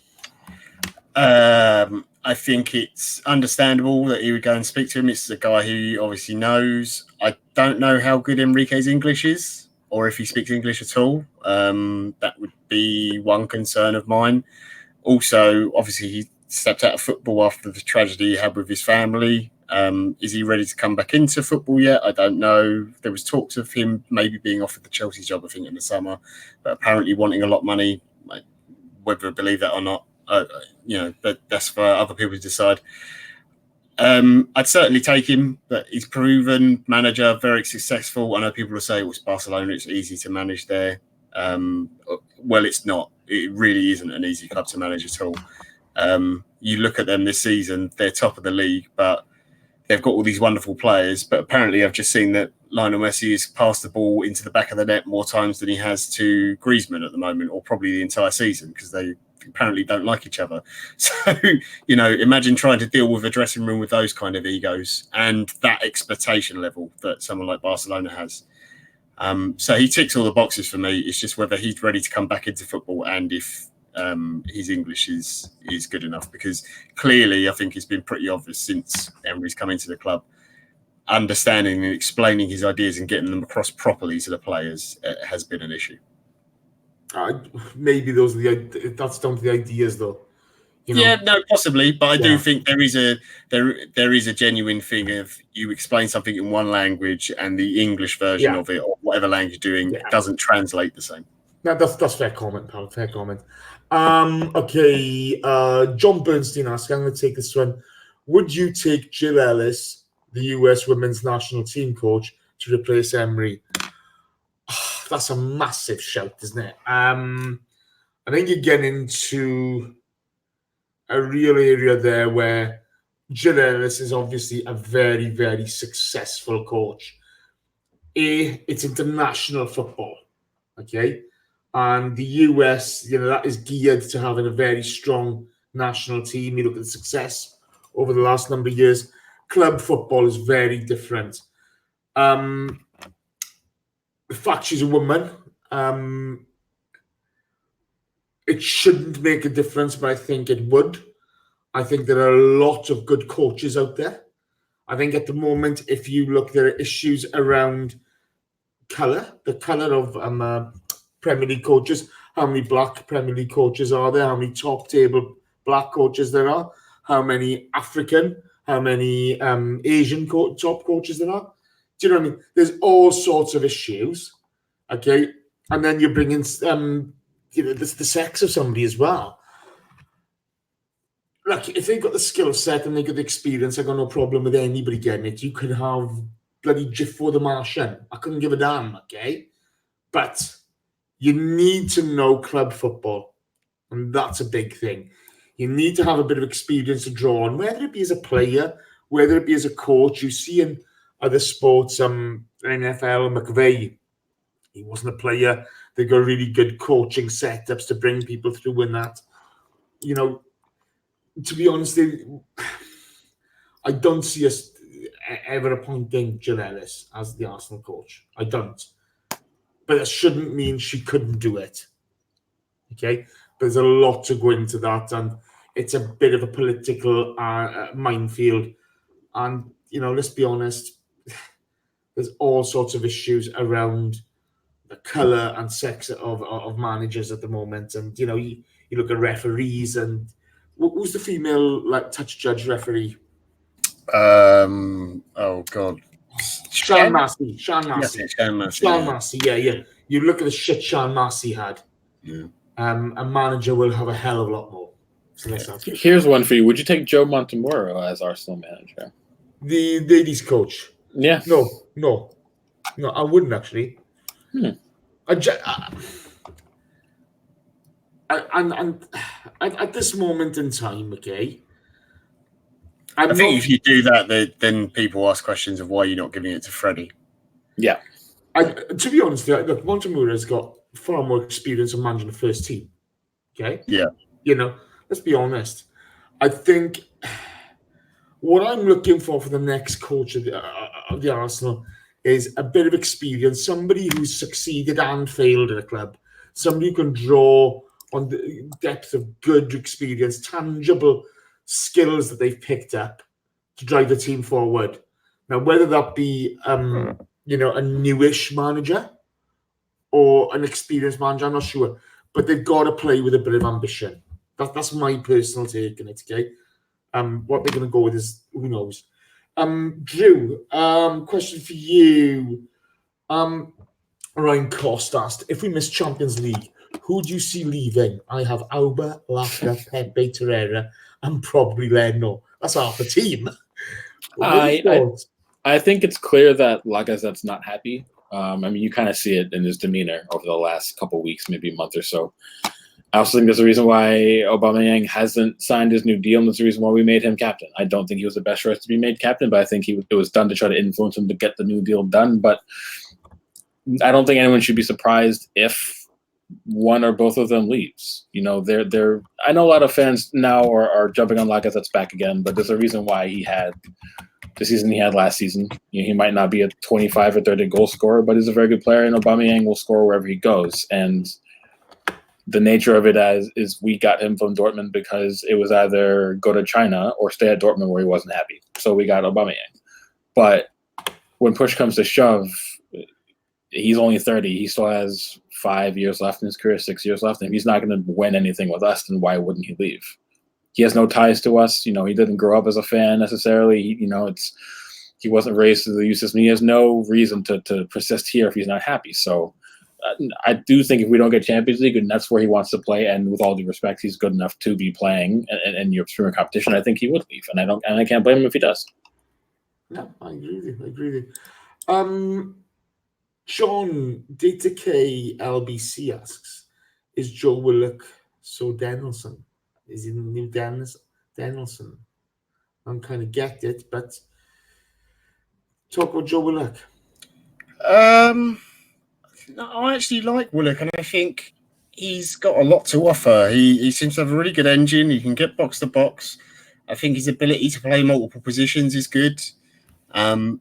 I think it's understandable that he would go and speak to him. It's a guy who he obviously knows. I don't know how good Enrique's English is, or if he speaks English at all. That would be one concern of mine. Also, obviously, he stepped out of football after the tragedy he had with his family. Is he ready to come back into football yet? I don't know. There was talks of him maybe being offered the Chelsea job, I think, in the summer, but apparently wanting a lot of money. Whether I believe that or not, but that's for other people to decide. I'd certainly take him, but he's proven manager, very successful. I know people will say it was Barcelona, it's easy to manage there. Well, it's not. It really isn't an easy club to manage at all. You look at them this season, they're top of the league, but they've got all these wonderful players. But apparently I've just seen that Lionel Messi has passed the ball into the back of the net more times than he has to Griezmann at the moment, or probably the entire season, because they apparently don't like each other. So, imagine trying to deal with a dressing room with those kind of egos and that expectation level that someone like Barcelona has. So he ticks all the boxes for me. It's just whether he's ready to come back into football and if his English is good enough, because clearly I think it's been pretty obvious since Emery's come into the club, understanding and explaining his ideas and getting them across properly to the players has been an issue. Maybe that's down to the ideas, though. Yeah, no, possibly, but I do think there is a genuine thing of you explain something in one language and the English version of it, or whatever language you're doing, doesn't translate the same. No, that's fair comment, pal. Fair comment. Okay, John Bernstein asks, I'm going to take this one. Would you take Jill Ellis, the US women's national team coach, to replace Emery? That's a massive shout, isn't it? I think you're getting into a real area there where Jill Ellis is obviously a very, very successful coach. It's international football, okay? And the US, that is geared to having a very strong national team. You look at the success over the last number of years. Club football is very different. The fact she's a woman, it shouldn't make a difference, but I think it would. I think there are a lot of good coaches out there. I think at the moment, if you look, there are issues around the colour of Premier League coaches. How many black Premier League coaches are there? How many top table black coaches there are? How many African? How many Asian top coaches there are? Do you know what I mean? There's all sorts of issues, okay? And then you bring in the sex of somebody as well. Look, if they've got the skill set and they've got the experience, I've got no problem with anybody getting it. You could have bloody Jiffo the Martian. I couldn't give a damn, okay? But you need to know club football, and that's a big thing. You need to have a bit of experience to draw on, whether it be as a player, whether it be as a coach. You see in other sports, NFL, McVeigh, he wasn't a player. They got really good coaching setups to bring people through in that. To be honest, I don't see us ever appointing Jill Ellis as the Arsenal coach. I don't. But that shouldn't mean she couldn't do it. Okay? There's a lot to go into that, and it's a bit of a political minefield. And, let's be honest, there's all sorts of issues around the colour and sex of managers at the moment. And, you look at referees, and who's the female touch judge referee? Oh, God. Sean Massey. Sean Massey, yeah. You look at the shit Sean Massey had. Yeah. A manager will have a hell of a lot more. So here's one for you. Would you take Joe Montemurro as Arsenal manager? The ladies coach? Yeah. No, I wouldn't actually. And at this moment in time, okay. I think if you do that, then people ask questions of why you're not giving it to Freddie. Yeah. To be honest, look, Montemurro has got far more experience of managing the first team. Okay? Yeah. Let's be honest. I think what I'm looking for the next coach of the Arsenal is a bit of experience, somebody who's succeeded and failed at a club, somebody who can draw on the depth of good experience, tangible skills that they've picked up to drive the team forward. Now, whether that be a newish manager or an experienced manager, I'm not sure, but they've got to play with a bit of ambition. That's my personal take on it. Okay, what they're going to go with is who knows. Drew, question for you. Ryan Cost asked, if we miss Champions League, who do you see leaving? I have Auba, Laka, Pepe, Torreira, and probably Leno. That's half the team. I think it's clear that Lacazette's not happy. You kind of see it in his demeanor over the last couple of weeks, maybe a month or so. I also think there's a reason why Aubameyang hasn't signed his new deal, and there's a reason why we made him captain. I don't think he was the best choice to be made captain, but I think it was done to try to influence him to get the new deal done. But I don't think anyone should be surprised if one or both of them leaves. I know a lot of fans now are jumping on Lacazette's back again, but there's a reason why he had the season he had last season. He might not be a 25 or 30 goal scorer, but he's a very good player, and Aubameyang will score wherever he goes. And the nature of it is we got him from Dortmund because it was either go to China or stay at Dortmund where he wasn't happy. So we got Aubameyang. But when push comes to shove, he's only 30. He still has 5 years left in his career, 6 years left. And if he's not going to win anything with us, then why wouldn't he leave? He has no ties to us. He didn't grow up as a fan necessarily. He wasn't raised through the youth system. He has no reason to persist here if he's not happy. So I do think if we don't get Champions League, and that's where he wants to play, and with all due respect, he's good enough to be playing in your premier competition, I think he would leave. And I can't blame him if he does. No, I agree with you. John Data K LBC asks, is Joe Willock so Danielson? Is he the new Danielson? I kind of get it, but talk about Joe Willock. I actually like Willock, and I think he's got a lot to offer. He seems to have a really good engine. He can get box to box. I think his ability to play multiple positions is good. I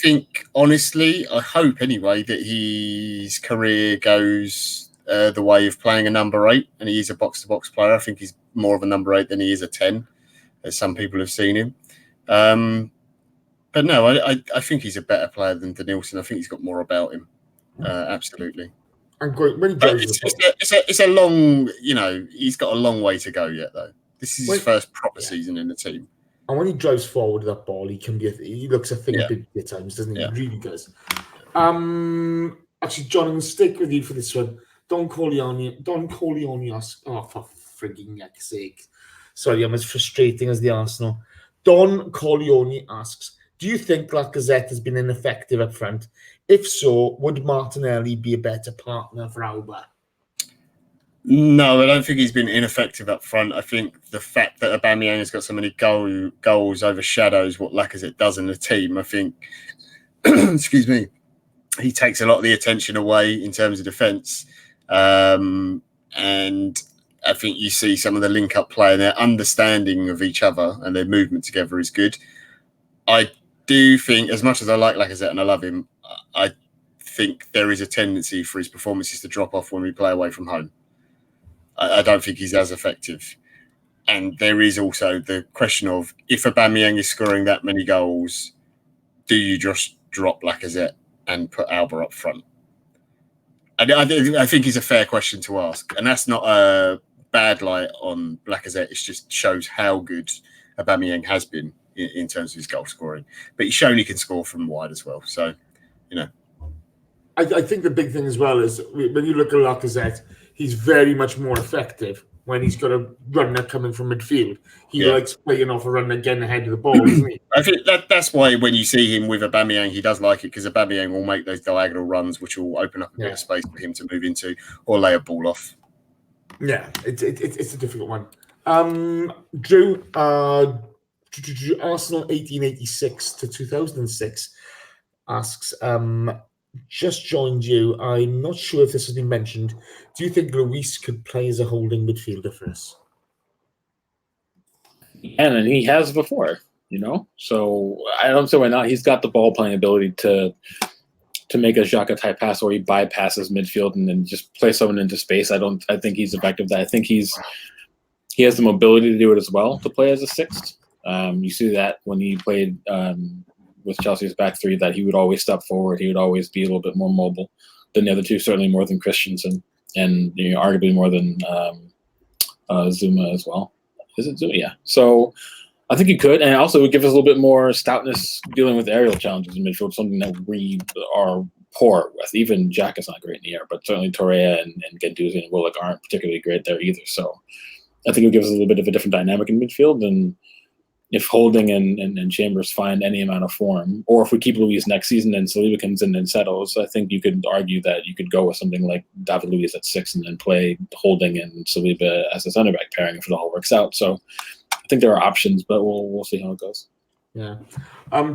think, honestly, I hope anyway, that his career goes the way of playing a number 8, and he is a box to box player. I think he's more of a number 8 than he is a 10, as some people have seen him. But no, I think he's a better player than Danielson. I think he's got more about him. Absolutely. And when he drives it's a long, he's got a long way to go yet, though. This is his first proper season in the team. And when he drives forward with that ball, he looks a thing big at times, doesn't he? Yeah. He really does. Actually, John, I'm going to stick with you for this one. Don Corleone asks, for frigging heck's sake. Sorry, I'm as frustrating as the Arsenal. Don Corleone asks, do you think Lacazette has been ineffective up front? If so, would Martinelli be a better partner for Auba? No, I don't think he's been ineffective up front. I think the fact that Aubameyang has got so many goals overshadows what Lacazette does in the team. I think, excuse me, he takes a lot of the attention away in terms of defence. And I think you see some of the link-up play and their understanding of each other and their movement together is good. I do think, as much as I like Lacazette and I love him, I think there is a tendency for his performances to drop off when we play away from home. I don't think he's as effective. And there is also the question of, if Aubameyang is scoring that many goals, do you just drop Lacazette and put Auba up front? I think it's a fair question to ask. And that's not a bad light on Lacazette. It just shows how good Aubameyang has been in terms of his goal scoring. But he's shown he can score from wide as well. So, I think the big thing as well is when you look at Lacazette, he's very much more effective when he's got a runner coming from midfield. He likes playing off a runner, getting ahead of the ball, doesn't he? I think that's why when you see him with Aubameyang, he does like it, because Aubameyang will make those diagonal runs, which will open up a bit of space for him to move into or lay a ball off. Yeah, it's a difficult one. Drew, Arsenal 1886 to 2006 asks, just joined you. I'm not sure if this has been mentioned. Do you think Luis could play as a holding midfielder for us? And he has before, So I don't see why not. He's got the ball playing ability to to make a Xhaka type pass where he bypasses midfield and then just play someone into space. I think he's effective. I think he has the mobility to do it as well, to play as a sixth. You see that when he played with Chelsea's back three, that he would always step forward. He would always be a little bit more mobile than the other two, certainly more than Christensen, and arguably more than Zuma as well. Is it Zuma? Yeah. So I think he could, and also it would give us a little bit more stoutness dealing with aerial challenges in midfield, something that we are poor with. Even Jack is not great in the air, but certainly Torreira and Guendouzi and Willock aren't particularly great there either. So I think it would give us a little bit of a different dynamic in midfield. And if Holding and Chambers find any amount of form, or if we keep Luis next season and Saliba comes in and settles, I think you could argue that you could go with something like David Luiz at 6 and then play Holding and Saliba as a center back pairing if it all works out. So I think there are options, but we'll see how it goes. Yeah.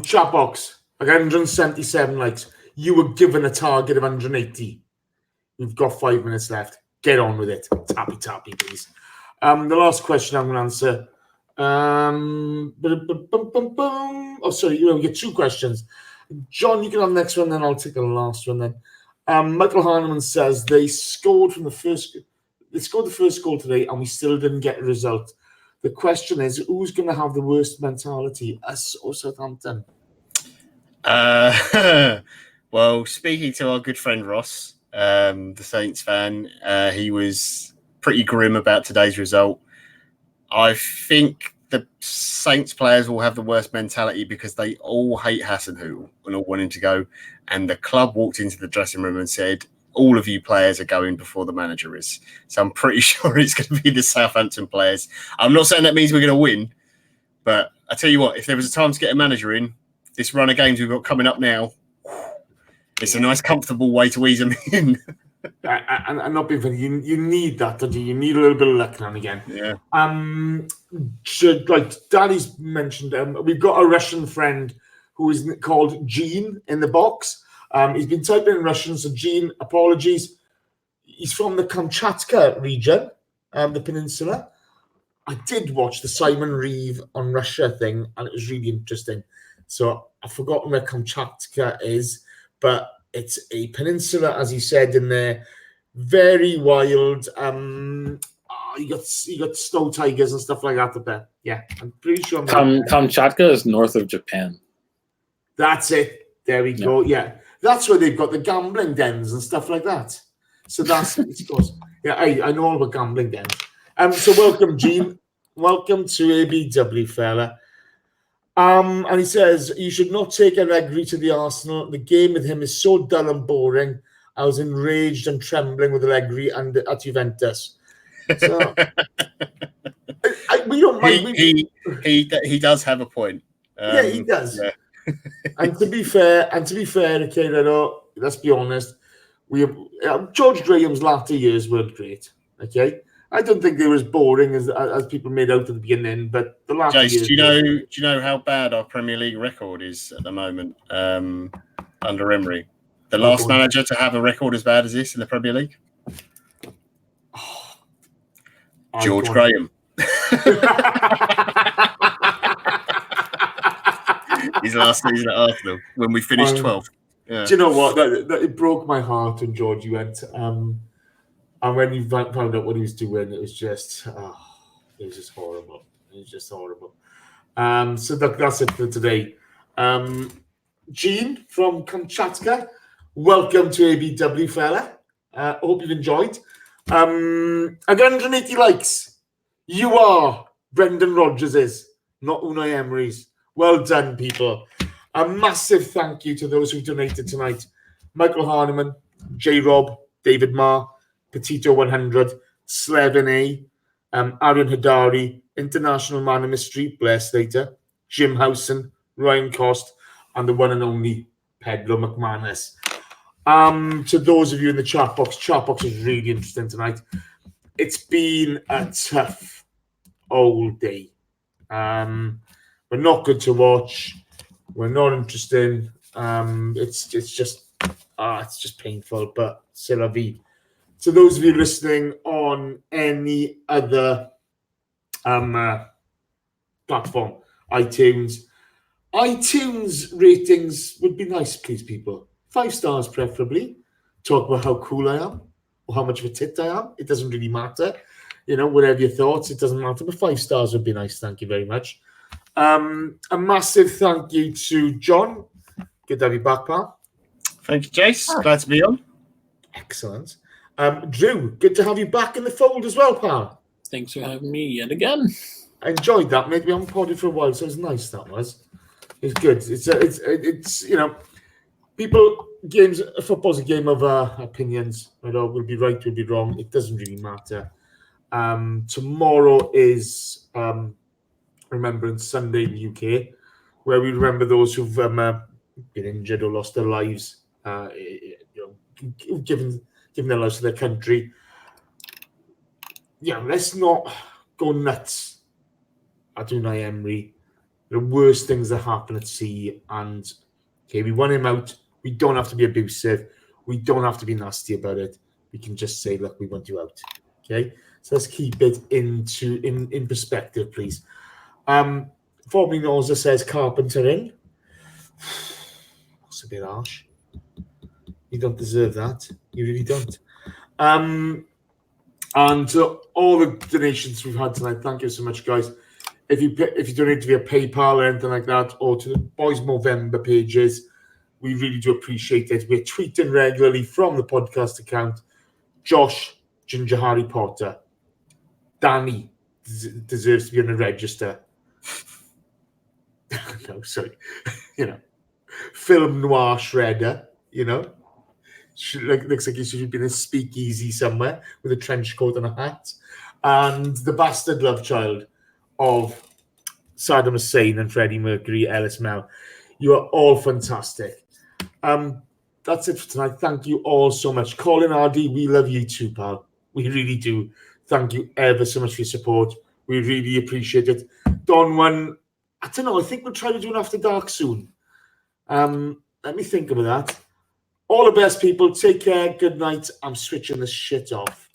Chat box, again, 177 likes. You were given a target of 180. We've got 5 minutes left. Get on with it. Tappy, please. The last question I'm going to answer. Oh, sorry, we get 2 questions. John, you can have the next one, then I'll take the last one then. Michael Hahnemann says they scored the first goal today and we still didn't get a result. The question is, who's going to have the worst mentality, us or Southampton? Well, speaking to our good friend Ross, the Saints fan, he was pretty grim about today's result. I think the Saints players will have the worst mentality because they all hate Hasenhüttl and all want him to go. And the club walked into the dressing room and said, all of you players are going before the manager is. So I'm pretty sure it's going to be the Southampton players. I'm not saying that means we're going to win, but I tell you what, if there was a time to get a manager in, this run of games we've got coming up now, it's a nice, comfortable way to ease them in. And not being funny, you need that, don't you? You need a little bit of luck now and again. Yeah. Like Danny's mentioned, we've got a Russian friend who is called Gene in the box. He's been typing in Russian, so Gene, apologies. He's from the Kamchatka region, the peninsula. I did watch the Simon Reeve on Russia thing, and it was really interesting. So I've forgotten where Kamchatka is, but it's a peninsula, as he said in there. Very wild. You got snow tigers and stuff like that up there. Yeah, I'm pretty sure. Kamchatka is north of Japan. That's it. There we go. Yeah. That's where they've got the gambling dens and stuff like that. So that's it goes. Yeah, I know all about gambling dens. So welcome, Gene. Welcome to ABW, fella. And he says, you should not take Emery to the Arsenal. The game with him is so dull and boring. I was enraged and trembling with Emery and at Juventus. So we don't mind. He does have a point. Yeah, he does. Yeah. And to be fair, okay, Leno, let's be honest. George Graham's latter years weren't great. Okay, I don't think they were as boring as people made out at the beginning. But the last Jace, years, do you know how bad our Premier League record is at the moment under Emery? The last manager to have a record as bad as this in the Premier League, George Graham. His last season at Arsenal when we finished 12th. Yeah. Do you know what? It broke my heart when Georgie went. And when you found out what he was doing, it was just horrible. It was just horrible. So that's it for today. Gene from Kamchatka, welcome to ABW, fella. Hope you've enjoyed. Again, 180 likes. You are Brendan Rodgers's, not Unai Emery's. Well done, people. A massive thank you to those who donated tonight. Michael Hahnemann, J-Rob, David Marr, Petito 100, Slevin A, Aaron Hadari, International Man of Mystery, Blair Slater, Jim Howson, Ryan Cost, and the one and only Pedro McManus. To those of you in the chat box is really interesting tonight. It's been a tough old day. We're not good to watch. We're not interesting. It's just painful, but c'est la vie. To those of you listening on any other platform, iTunes ratings would be nice, please, people. 5 stars preferably. Talk about how cool I am or how much of a tit I am. It doesn't really matter. Whatever your thoughts, it doesn't matter. But 5 stars would be nice. Thank you very much. A massive thank you to John. Good to have you back, pal. Thank you, Jace. Glad to be on. Excellent. Drew, good to have you back in the fold as well, pal. Thanks for having me yet again. I enjoyed that. Maybe I haven't podded for a while, so it was nice. That was. It's good. It's football's a game of opinions. We'll be right, we'll be wrong. It doesn't really matter. Tomorrow is Remembrance Sunday in the UK, where we remember those who've been injured or lost their lives, given their lives to their country. Let's not go nuts at Unai Emery. The worst things that happen at sea, and we want him out. We don't have to be abusive. We don't have to be nasty about it. We can just say, look, we want you out. Okay, so let's keep it in perspective, please. Formerly Noza says Carpenter in. That's a bit harsh. You don't deserve that. You really don't. And all the donations we've had tonight, thank you so much, guys. If you donate via PayPal or anything like that, or to the Boys Movember pages, we really do appreciate it. We're tweeting regularly from the podcast account. Josh, Ginger Harry Potter. Danny deserves to be on the register. No, sorry. Film noir shredder, looks like he should be in a speakeasy somewhere with a trench coat and a hat. And the bastard love child of Saddam Hussein and Freddie Mercury, Ellis Mel. You are all fantastic. That's it for tonight. Thank you all so much. Colin Hardy, we love you too, pal. We really do. Thank you ever so much for your support. We really appreciate it. Don one, I don't know, I think we'll try to do an After Dark soon. Let me think about that. All the best, people. Take care. Good night. I'm switching this shit off.